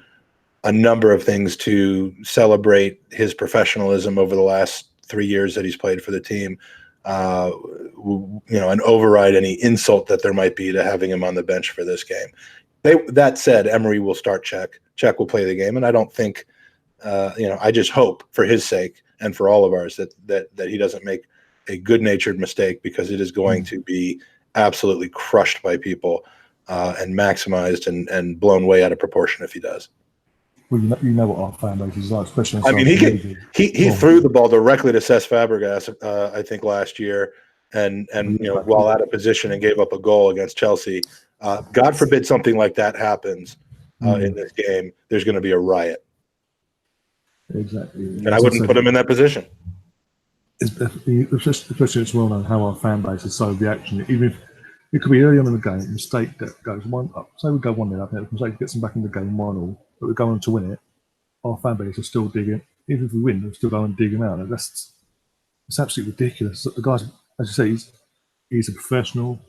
a number of things to celebrate his professionalism over the last 3 years that he's played for the team, and override any insult that there might be to having him on the bench for this game. That said, Emery will start Czech. Czech will play the game, and I don't think, I just hope for his sake and for all of ours that he doesn't make a good-natured mistake, because it is going to be absolutely crushed by people and maximized and blown way out of proportion if he does. Well, you know what our fan base is like, especially. He threw the ball directly to Cesc Fabregas, I think last year, and while out of position and gave up a goal against Chelsea. God forbid something like that happens in this game. There's going to be a riot. Exactly, and I wouldn't put him in that position. Especially, it's well known how our fan base is so reactionary. Even if it could be early on in the game, a mistake that goes 1-up. Say we go 1-0 up, mistake gets them back in the game 1-1, but we're going to win it. Our fan base are still digging. Even if we win, they'll still go and dig him out. It's absolutely ridiculous. The guys, as you say, he's a professional.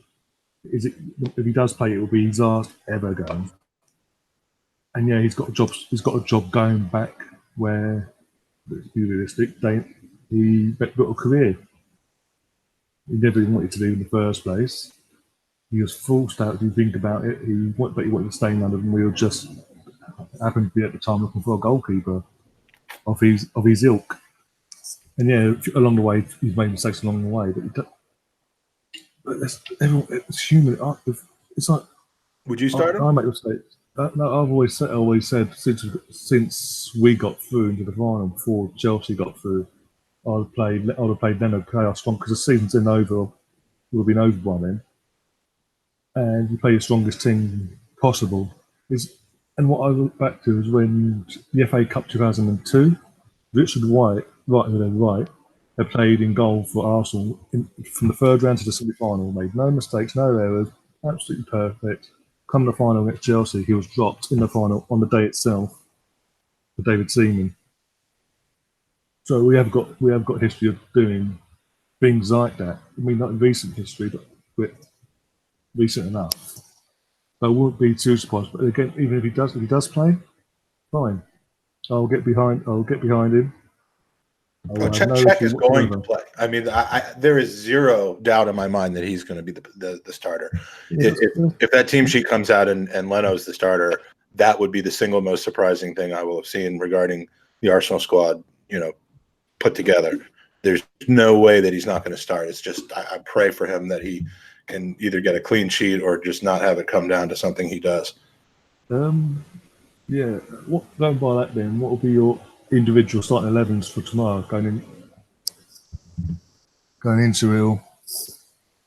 If he does play, it will be his last ever game. And yeah, he's got a job going back where, let's be realistic, he got a career he never even wanted to do in the first place. He was forced out. If you think about it, he wanted to stay in London, and we were just happened to be at the time looking for a goalkeeper of his ilk. And yeah, along the way, he's made mistakes along the way, but it's human. It's like, would you start him? I make mistakes. No, I've always said since we got through into the final, before Chelsea got through, I'd have played them and play our strong, because the season's over. Would have been over by then, and you play your strongest team possible. And what I look back to is when the FA Cup 2002, Richard White, right, they played in goal for Arsenal from the third round to the semi-final, made no mistakes, no errors, absolutely perfect. Come to the final against Chelsea, he was dropped in the final on the day itself for David Seaman. So we have got history of doing things like that. I mean, not in recent history, but recent enough. I wouldn't be too surprised. But again, even if he does play, fine. I'll get behind him. Czech is going to play. I mean, there is zero doubt in my mind that he's going to be the starter. If that team sheet comes out and Leno's the starter, that would be the single most surprising thing I will have seen regarding the Arsenal squad, put together. There's no way that he's not going to start. It's just I pray for him that he can either get a clean sheet or just not have it come down to something he does. Yeah. Going by that, then, what will be your individual starting 11s for tomorrow going into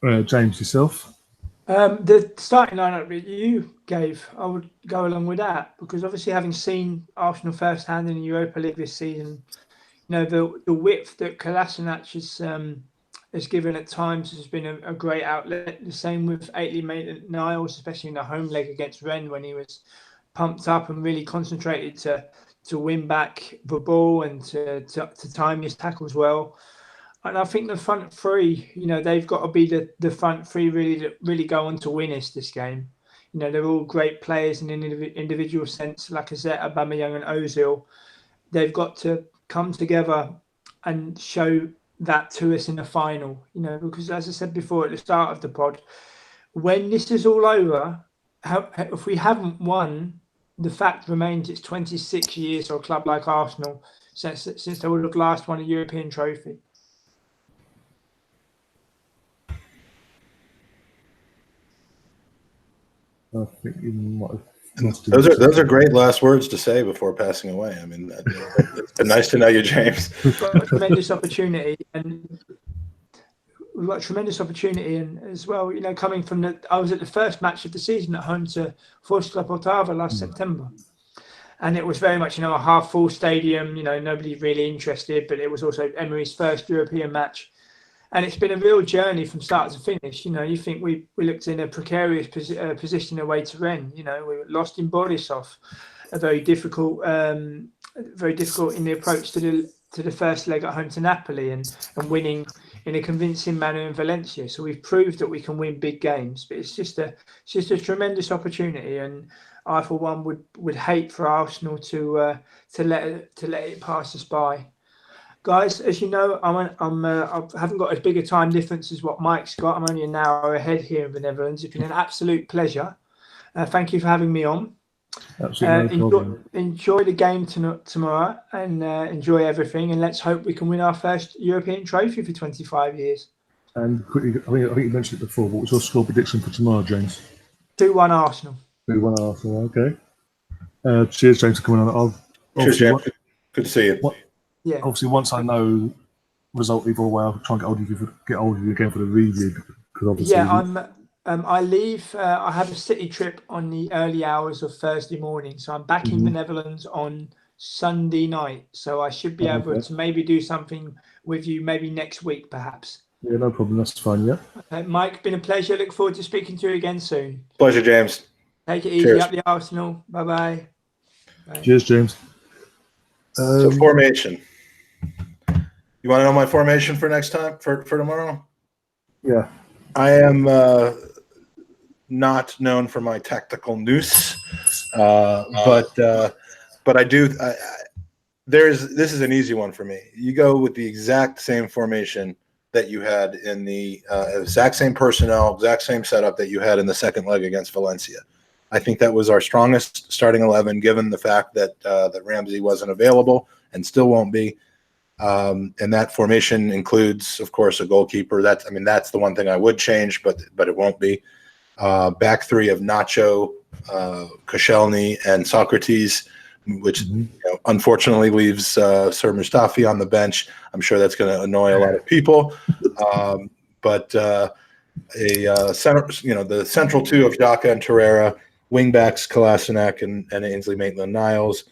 it? James, yourself? The starting lineup that you gave, I would go along with that, because obviously having seen Arsenal firsthand in the Europa League this season, the width that Kolasinac has given at times has been a great outlet. The same with Maitland-Niles, especially in the home leg against Rennes, when he was pumped up and really concentrated to win back the ball and to time his tackles well. And I think the front three, they've got to be the front three really go on to win us this game. They're all great players in an individual sense, Lacazette, Aubameyang and Ozil. They've got to come together and show that to us in the final, because as I said before at the start of the pod, when this is all over, if we haven't won, the fact remains it's 26 years for a club like Arsenal since they would have last won a European trophy. I think you might have. Those are great last words to say before passing away. I mean, it's been nice to know you, James. We've got a tremendous opportunity, and as well, coming from I was at the first match of the season at home to Forza Poltava last September, and it was very much a half full stadium. Nobody really interested, but it was also Emery's first European match, And it's been a real journey from start to finish. You think we looked in a precarious position away to Rennes. We were lost in Borisov, a very difficult in the approach to the first leg at home to Napoli, and winning in a convincing manner in Valencia. So we've proved that we can win big games, but it's just a tremendous opportunity, and I for one would hate for Arsenal to let it pass us by. Guys, as you know, I haven't got as big a time difference as what Mike's got. I'm only an hour ahead here in the Netherlands. It's been an absolute pleasure. Thank you for having me on. Absolutely no problem. Enjoy the game tomorrow, and enjoy everything. And let's hope we can win our first European trophy for 25 years. And quickly, I think you mentioned it before. What was your score prediction for tomorrow, James? 2-1 Arsenal. 2-1 Arsenal. Okay. Cheers, James, for coming on. Cheers, James. Good to see you. Yeah. Obviously, once I know result either way, I'll try and get hold of you again for the review. Because obviously, I leave. I have a city trip on the early hours of Thursday morning, so I'm back in the Netherlands on Sunday night. So I should be able to maybe do something with you, maybe next week, perhaps. Yeah, no problem. That's fine. Yeah. Mike, been a pleasure. Look forward to speaking to you again soon. Pleasure, James. Take it easy. Cheers. Up the Arsenal. Bye-bye. Bye. Cheers, James. So formation. You want to know my formation for next time for tomorrow? Yeah. I am not known for my tactical nous, but I do. This is an easy one for me. You go with the exact same formation that you had in the exact same personnel, exact same setup that you had in the second leg against Valencia. I think that was our strongest starting 11, given the fact that that Ramsey wasn't available and still won't be. And that formation includes, of course, a goalkeeper. That's the one thing I would change, but it won't be. Back three of Nacho, Koscielny, and Socrates, which unfortunately leaves Sir Mustafi on the bench. I'm sure that's going to annoy a lot of people. But the central two of Xhaka and Torreira, wing backs Kolasinac and Ainsley Maitland-Niles.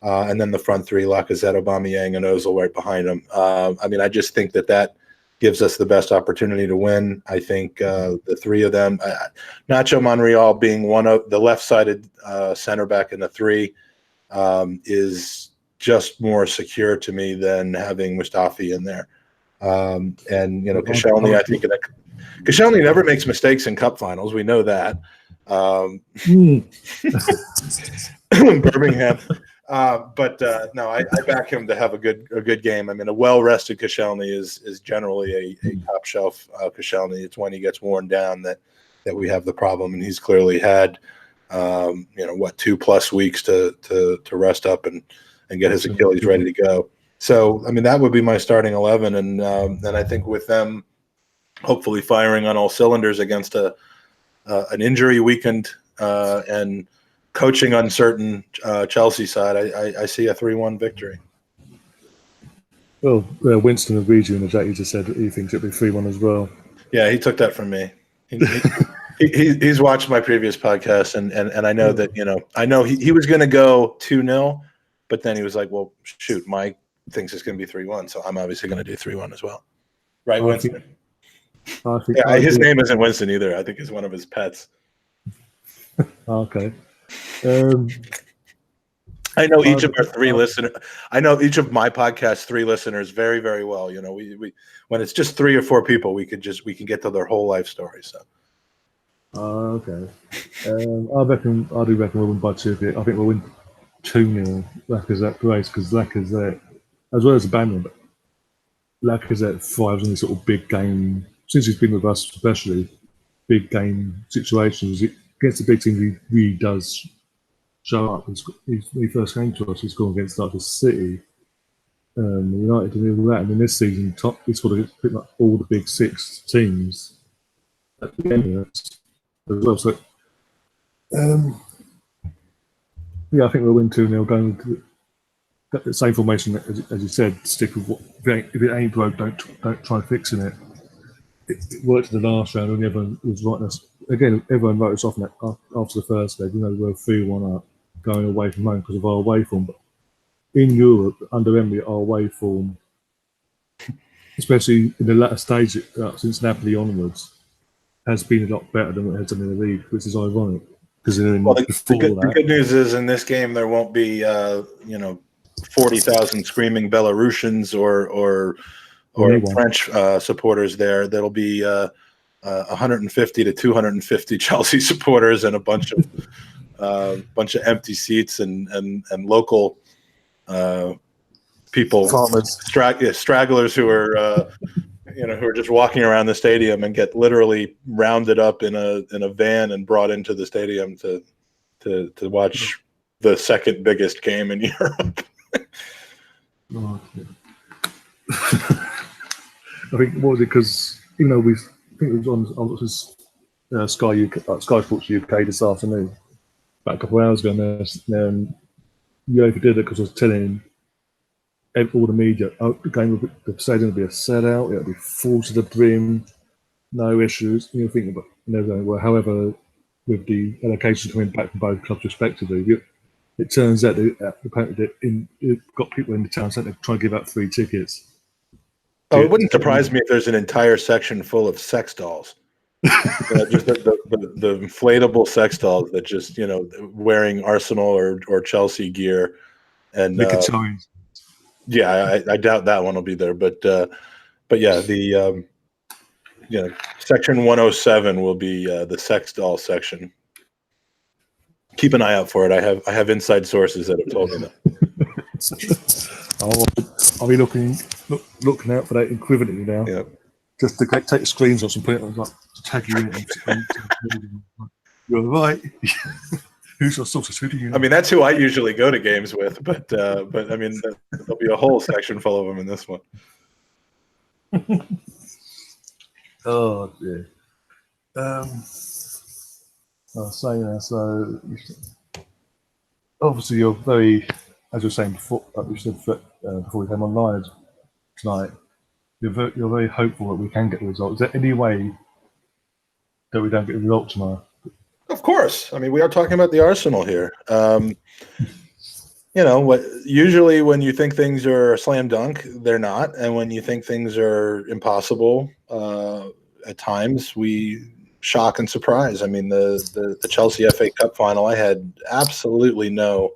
And then the front three, Lacazette, Aubameyang, and Ozil right behind them. I just think that gives us the best opportunity to win. I think the three of them, Nacho Monreal being one of the left-sided center back in the three, is just more secure to me than having Mustafi in there. Koscielny, I think Koscielny never makes mistakes in cup finals. We know that. Birmingham. No, I back him to have a good game. A well-rested Koscielny is generally a top shelf Koscielny. It's when he gets worn down that we have the problem, and he's clearly had 2+ weeks to rest up and get his Achilles ready to go. So that would be my starting 11, and I think with them hopefully firing on all cylinders against an injury weakened and coaching uncertain Chelsea side, I see a 3-1 victory. Well, Winston agrees with you in the chat. He just said that he thinks it'll be 3-1 as well. Yeah, he took that from me. He's watched my previous podcast, and I know that I know he was going to go 2-0, but then he was like, "Well, shoot, Mike thinks it's going to be 3-1, so I'm obviously going to do 3-1 as well." Right, Winston? His name isn't Winston either. I think it's one of his pets. Okay. I know each of our three listeners. I know each of my podcast 3 listeners very, very well. We when it's just 3 or 4 people, we can get to their whole life story. So. Okay. I do reckon we'll win by 2. I think we'll win 2-0. Lacazette brace, because Lacazette, as well as the Banner, but Lacazette thrives on these sort of big game. Since he's been with us, especially big game situations, against the big teams, he really does show up. When he first came to us, he scored against like the City, United, and all that. And in this season, he scored against pretty much all the big 6 teams at the Emirates as well. So, I think we'll win 2-0. Going to the same formation as you said. Stick with what if it ain't broke, don't try fixing it. It worked in the last round, and everyone was writing us again. Everyone wrote us off after the first leg. We're 3-1 up, going away from home because of our away form. But in Europe, under Emery, our away form especially in the latter stage since Napoli onwards, has been a lot better than what it has done in the league, which is ironic because the good news is in this game there won't be 40,000 screaming Belarusians or French supporters there. There'll be 150 to 250 Chelsea supporters and a bunch of empty seats and local people, stragglers who are who are just walking around the stadium and get literally rounded up in a van and brought into the stadium to watch the second biggest game in Europe. Oh, yeah. I think what was it because I think it was on Sky Sports UK this afternoon, about a couple of hours ago, and UEFA did it because I was telling all the media, the stadium will be a sellout, it'll be full to the brim, no issues. You're thinking about, well, however, with the allocation coming back from both clubs respectively, it turns out that apparently it got people in the town centre trying to give out free tickets. Oh, it wouldn't surprise me if there's an entire section full of sex dolls. Just the inflatable sex dolls that just wearing Arsenal or Chelsea gear, and I doubt that one will be there, but yeah, the section 107 will be the sex doll section. Keep an eye out for it. I have inside sources that have told me that. I'll be looking out for that equivalently now. Yeah. Just to take the screenshots and put it on, like, to tag you in. You're right. Who's your source? I mean, that's who I usually go to games with, but I mean, there'll be a whole section full of them in this one. Oh dear. So obviously you're very, as you were saying before, like we said before we came online tonight, you're very hopeful that we can get the result. Is there any way that we don't get the result tomorrow? Of course. I mean, we are talking about the Arsenal here. Usually when you think things are a slam dunk, they're not. And when you think things are impossible, at times we shock and surprise. I mean, the Chelsea FA Cup final, I had absolutely no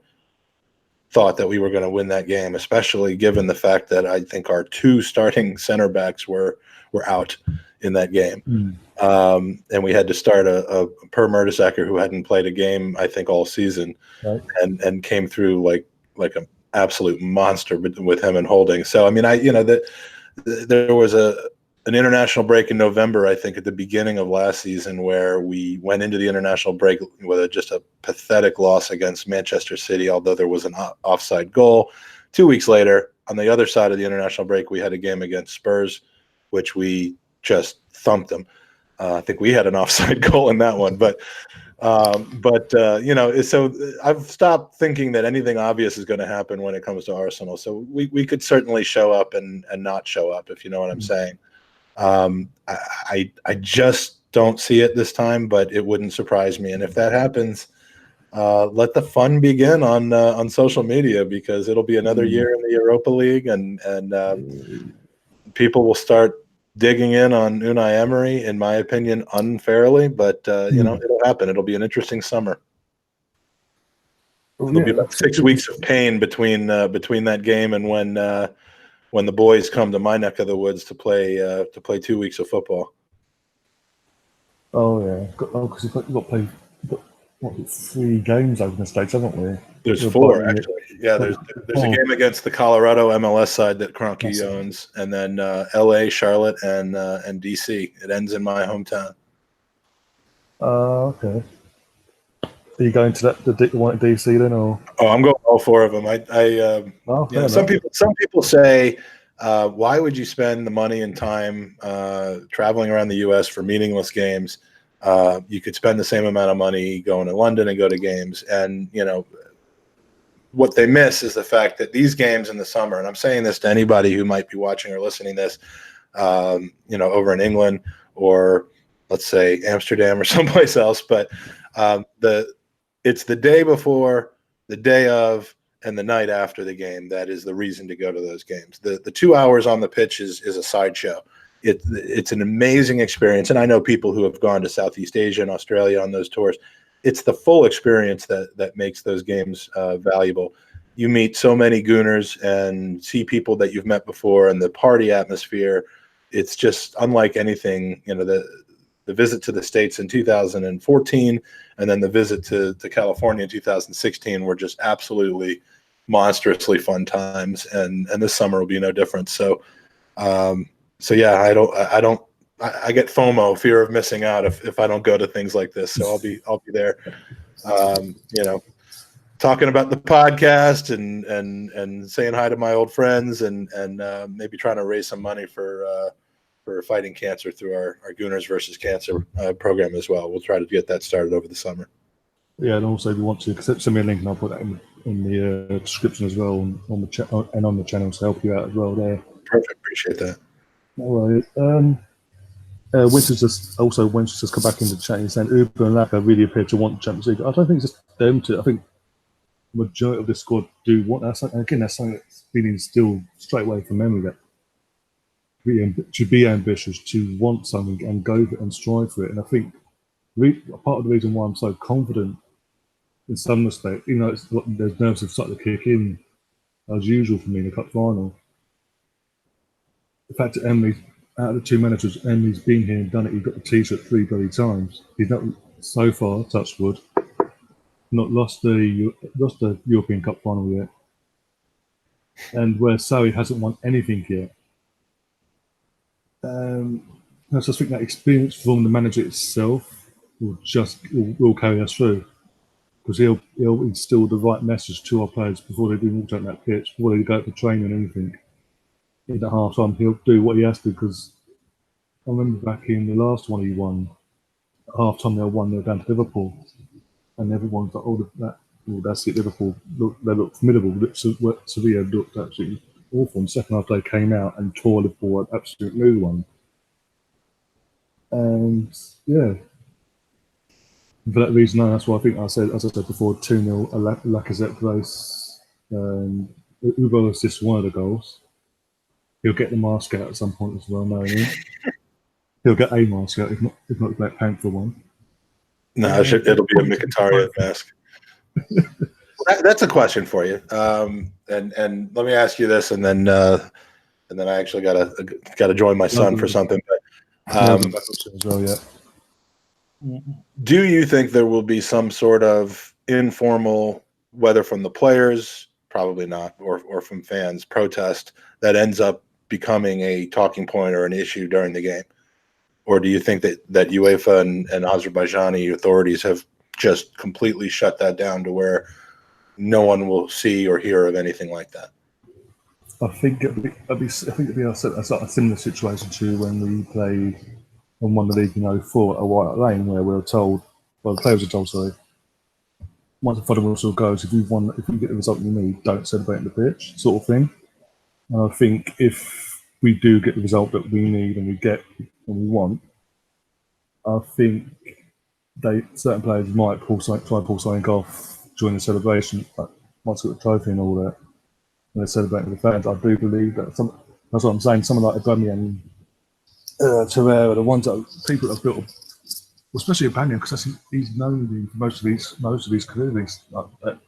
thought that we were going to win that game, especially given the fact that I think our two starting center backs were out in that game. And we had to start a Per Mertesacker who hadn't played a game, I think, all season, right, and came through like an absolute monster with him and Holding. So, I mean, there was an international break in November, I think, at the beginning of last season, where we went into the international break with just a pathetic loss against Manchester City, although there was an offside goal. 2 weeks later, on the other side of the international break, we had a game against Spurs, which we just thumped them. I think we had an offside goal in that one, so I've stopped thinking that anything obvious is going to happen when it comes to Arsenal. So we could certainly show up and not show up, if you know what I'm saying. I just don't see it this time, but it wouldn't surprise me. And if that happens, let the fun begin on social media, because it'll be another year in the Europa League, and people will start digging in on Unai Emery, in my opinion, unfairly. But it'll happen. It'll be an interesting summer. It'll be about 6 weeks of pain between that game and when the boys come to my neck of the woods to play 2 weeks of football. Oh yeah, because you've got to play. What, 3 games over in the States, haven't we? There's 4 actually. Yeah, there's a game against the Colorado MLS side that Kroenke owns, and then LA, Charlotte, and DC. It ends in my hometown. Okay. Are you going to the one at DC then, or? Oh, I'm going all 4 of them. Some people say, why would you spend the money and time traveling around the U.S. for meaningless games? You could spend the same amount of money going to London and go to games. And, what they miss is the fact that these games in the summer, and I'm saying this to anybody who might be watching or listening to this, over in England or let's say Amsterdam or someplace else, but it's the day before, the day of, and the night after the game that is the reason to go to those games. The 2 hours on the pitch is a sideshow. It's an amazing experience, and I know people who have gone to Southeast Asia and Australia on those tours. It's the full experience that makes those games valuable. You meet so many gooners and see people that you've met before, and the party atmosphere. It's just unlike anything. The visit to the States in 2014 and then the visit to California in 2016 were just absolutely monstrously fun times, and this summer will be no different. So yeah, I get FOMO, fear of missing out, if I don't go to things like this. So I'll be there, talking about the podcast and saying hi to my old friends and maybe trying to raise some money for fighting cancer through our Gooners versus Cancer program as well. We'll try to get that started over the summer. Yeah, and also if you want to send me a link, and I'll put that in the description as well on the channel to help you out as well there. Perfect, appreciate that. All right. Winter's just come back into chat and saying Uber and Laka really appear to want the Champions League. I don't think it's just them two. I think the majority of the squad do want that. And again, that's something that's been instilled straight away from memory, that to be ambitious, to want something and go for it and strive for it. And I think part of the reason why I'm so confident in some respect, even though there's nerves have started to kick in as usual for me in the cup final, the fact that Emily, out of the two managers, Emily's been here and done it. He's got the T-shirt 3 bloody times. He's not so far, touch wood, not lost the European Cup final yet. And where Surrey hasn't won anything yet. I just think that experience from the manager itself will carry us through, because he'll instill the right message to our players before they do walk out that pitch, before they go to training or anything. In the half time, he'll do what he has to, because I remember back in the last one he won, at half time they were down to Liverpool, and everyone's like, that's it, Liverpool, they look formidable. Sevilla looked absolutely awful. And second half they came out and tore Liverpool an absolute new one. And yeah, for that reason, that's why I think as I said before, 2-0 Lacazette place. Ubo assists one of the goals. He'll get the mask out at some point as well, knowing him. He'll get a mask out, if not the Black Panther one. No, it'll be a Mkhitaryan mask. That's a question for you. And let me ask you this, and then I actually gotta join my son for something. But, as well, yeah. Do you think there will be some sort of informal, whether from the players, probably not, or from fans, protest that ends up becoming a talking point or an issue during the game? Or do you think that UEFA and Azerbaijani authorities have just completely shut that down to where no one will see or hear of anything like that? I think it'd be a similar situation to when we played and won the league in 04 at White Hart Lane, where we were told, well, the players were told, sorry, once the final whistle goes, if you get the result you need, don't celebrate on the pitch, sort of thing. And I think if we do get the result that we need and we want, I think certain players might try and pull something off during the celebration, like once we got the trophy and all that, and they're celebrating with the fans. I do believe that that's what I'm saying. Someone like Aubameyang, Torreira, the ones that people that have built, especially Aubameyang, because he's known for most of his career. He's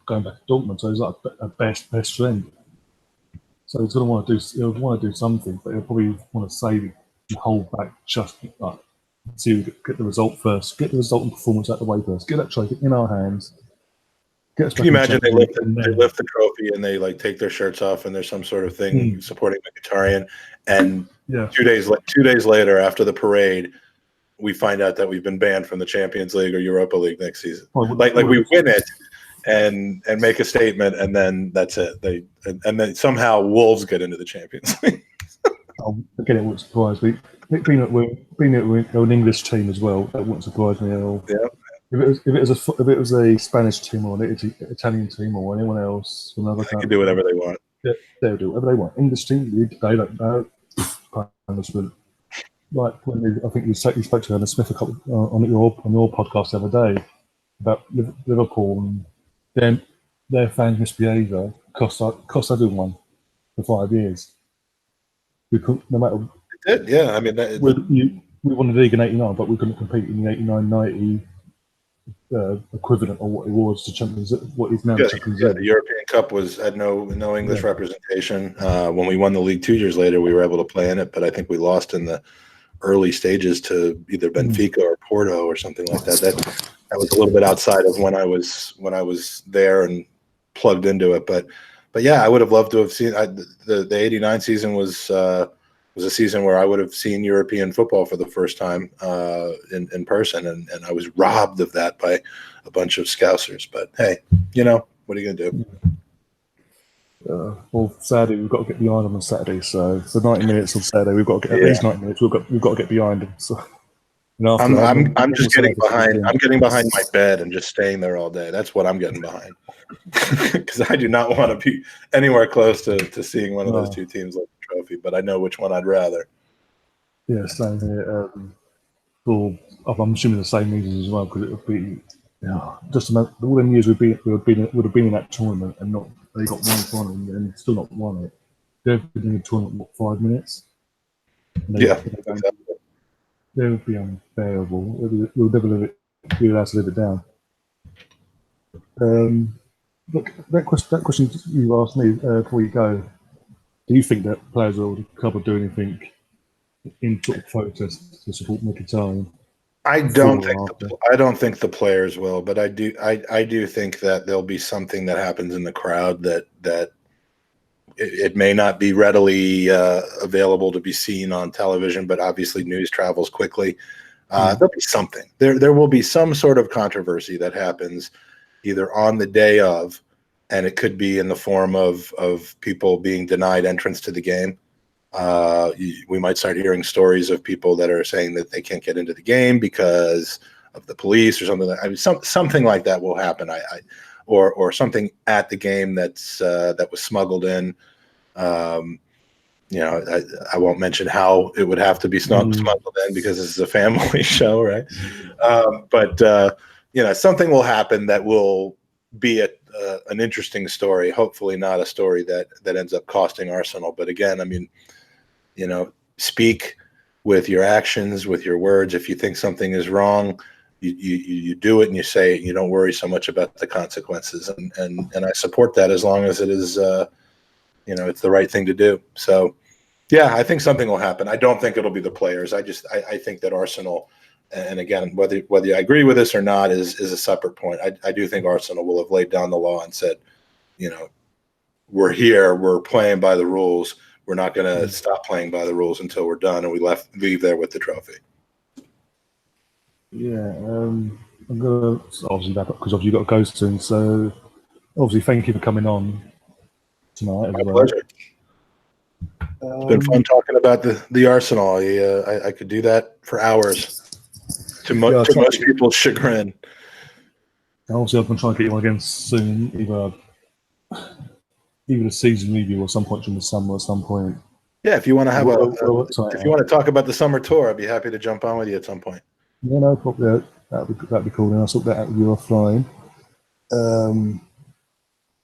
going back to Dortmund, so he's like a best friend. So he's going to want to do something, but he'll probably want to save it and hold back just like to get the result first, get the result and performance out the way first, get that trophy in our hands. Can you imagine they lift the trophy and they take their shirts off and there's some sort of thing supporting Mkhitaryan, and 2 days later after the parade, we find out that we've been banned from the Champions League or Europa League next season. We win it and make a statement, and then that's it. And then somehow Wolves get into the Champions League. Again, it wouldn't surprise me. Being that we're an English team as well, that wouldn't surprise me at all. Yeah. If it was a Spanish team or an Italian team or anyone else from another country, they can do whatever they want. Yeah, they'll do whatever they want. English team, they don't know. Like when I think you spoke to Hannah Smith on your podcast the other day about Liverpool and them their fans' misbehaviour cost everyone for 5 years. We couldn't, no matter. It did, yeah. I mean, we won the league in '89, but we couldn't compete in the '89-90 equivalent of what it was to Champions, what is now the Champions League. The European Cup had no English representation. When we won the league 2 years later, we were able to play in it, but I think we lost in the early stages to either Benfica or Porto or something like that. That was a little bit outside of when I was there and plugged into it. But yeah, I would have loved to have seen the '89 season was a season where I would have seen European football for the first time in person, and I was robbed of that by a bunch of Scousers. But hey, what are you gonna do? Well, Saturday we've got to get behind them on Saturday. So for 90 minutes on Saturday, we've got to get at least 90 minutes. We've got to get behind them. So I'm just getting behind. I'm getting behind my bed and just staying there all day. That's what I'm getting behind, because I do not want to be anywhere close to seeing one of those two teams like the trophy. But I know which one I'd rather. Yeah, same here. I'm assuming the same reasons as well, because it would be just about all them years would have been in that tournament and not they got one final and still not won it. They've been in the tournament 5 minutes. They would be unbearable. We'll never be allowed to live it down. Look, that question you asked me before you go. Do you think that players or the club will do anything in sort of protest to support Mkhitaryan? I don't think the players will, but I do think that there'll be something that happens in the crowd that it may not be readily available to be seen on television, but obviously news travels quickly. There'll be something. There will be some sort of controversy that happens either on the day of, and it could be in the form of people being denied entrance to the game. We might start hearing stories of people that are saying that they can't get into the game because of the police or something. Something like that will happen. Or something at the game that was smuggled in. I won't mention how it would have to be smuggled in because this is a family show, right? But something will happen that will be an interesting story. Hopefully, not a story that ends up costing Arsenal. But again, I mean, speak with your actions, with your words. If you think something is wrong, you do it and you say it. You don't worry so much about the consequences. And I support that as long as it is, it's the right thing to do. So, yeah, I think something will happen. I don't think it'll be the players. I think that Arsenal, and again, whether I agree with this or not is a separate point. I do think Arsenal will have laid down the law and said, we're here, we're playing by the rules. We're not going to stop playing by the rules until we're done, and we leave there with the trophy. Yeah, I'm going to obviously wrap up because obviously you've got to go soon. So, obviously, thank you for coming on tonight. My pleasure. It's been fun talking about the Arsenal. I could do that for hours, to most people's chagrin. Obviously, I'm going to try and get you on again soon, either a season review or some point during the summer at some point. Yeah, if you want to have if you want to talk about the summer tour, I'd be happy to jump on with you at some point. Yeah, no problem. That'd be cool. Then I'll sort that out with you offline.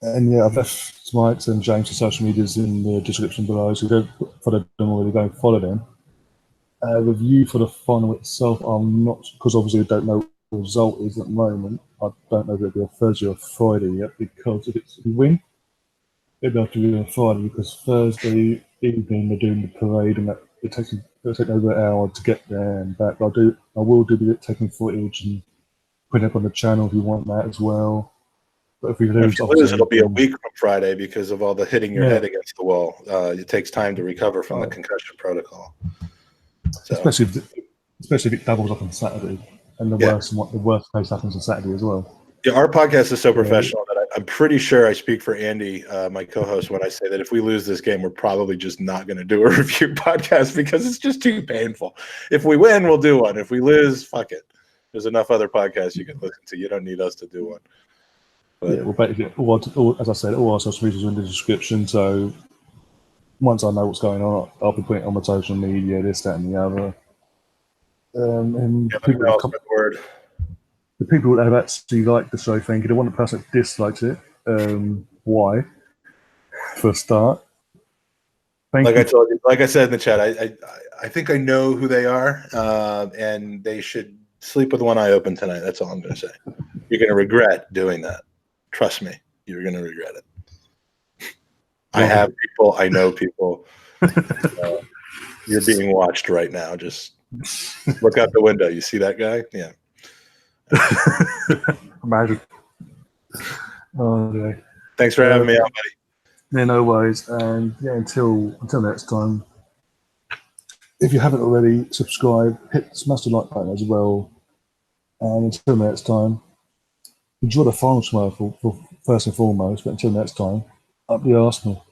And yeah, I've left Mike's and James' social medias in the description below, so if you don't follow them already, go follow them. Review for the final itself, I'm not, because obviously I don't know what the result is at the moment. I don't know if it'll be a Thursday or Friday yet, because if we win, it'll have to be on Friday, because Thursday evening they're doing the parade and it'll take over an hour to get there and back. I will do the taking footage and put it up on the channel if you want that as well. But if we lose, it'll be a week from Friday because of all the hitting your head against the wall. It takes time to recover from the concussion protocol. So. Especially if it doubles up on Saturday, and the worst case happens on Saturday as well. Yeah, our podcast is so professional that I'm pretty sure I speak for Andy, my co-host, when I say that if we lose this game, we're probably just not going to do a review podcast because it's just too painful. If we win, we'll do one. If we lose, fuck it. There's enough other podcasts you can listen to. You don't need us to do one. But, yeah, well, basically, as I said, all our social medias are in the description. So once I know what's going on, I'll be putting it on my social media, this, that, and the other. And the people that have actually liked the show, thank you. The one person that dislikes it, why, for a start. Thank Like you. I told you, like I said in the chat, I think I know who they are, and they should sleep with one eye open tonight. That's all I'm going to say. You're going to regret doing that. Trust me, you're going to regret it. I have people. I know people. You're being watched right now. Just look out the window. You see that guy? Yeah. Imagine. Okay. Thanks for having me on, buddy. Yeah, no worries. And yeah, until next time. If you haven't already, subscribe, smash the like button as well. And until next time, enjoy the final tomorrow for first and foremost. But until next time, up the Arsenal.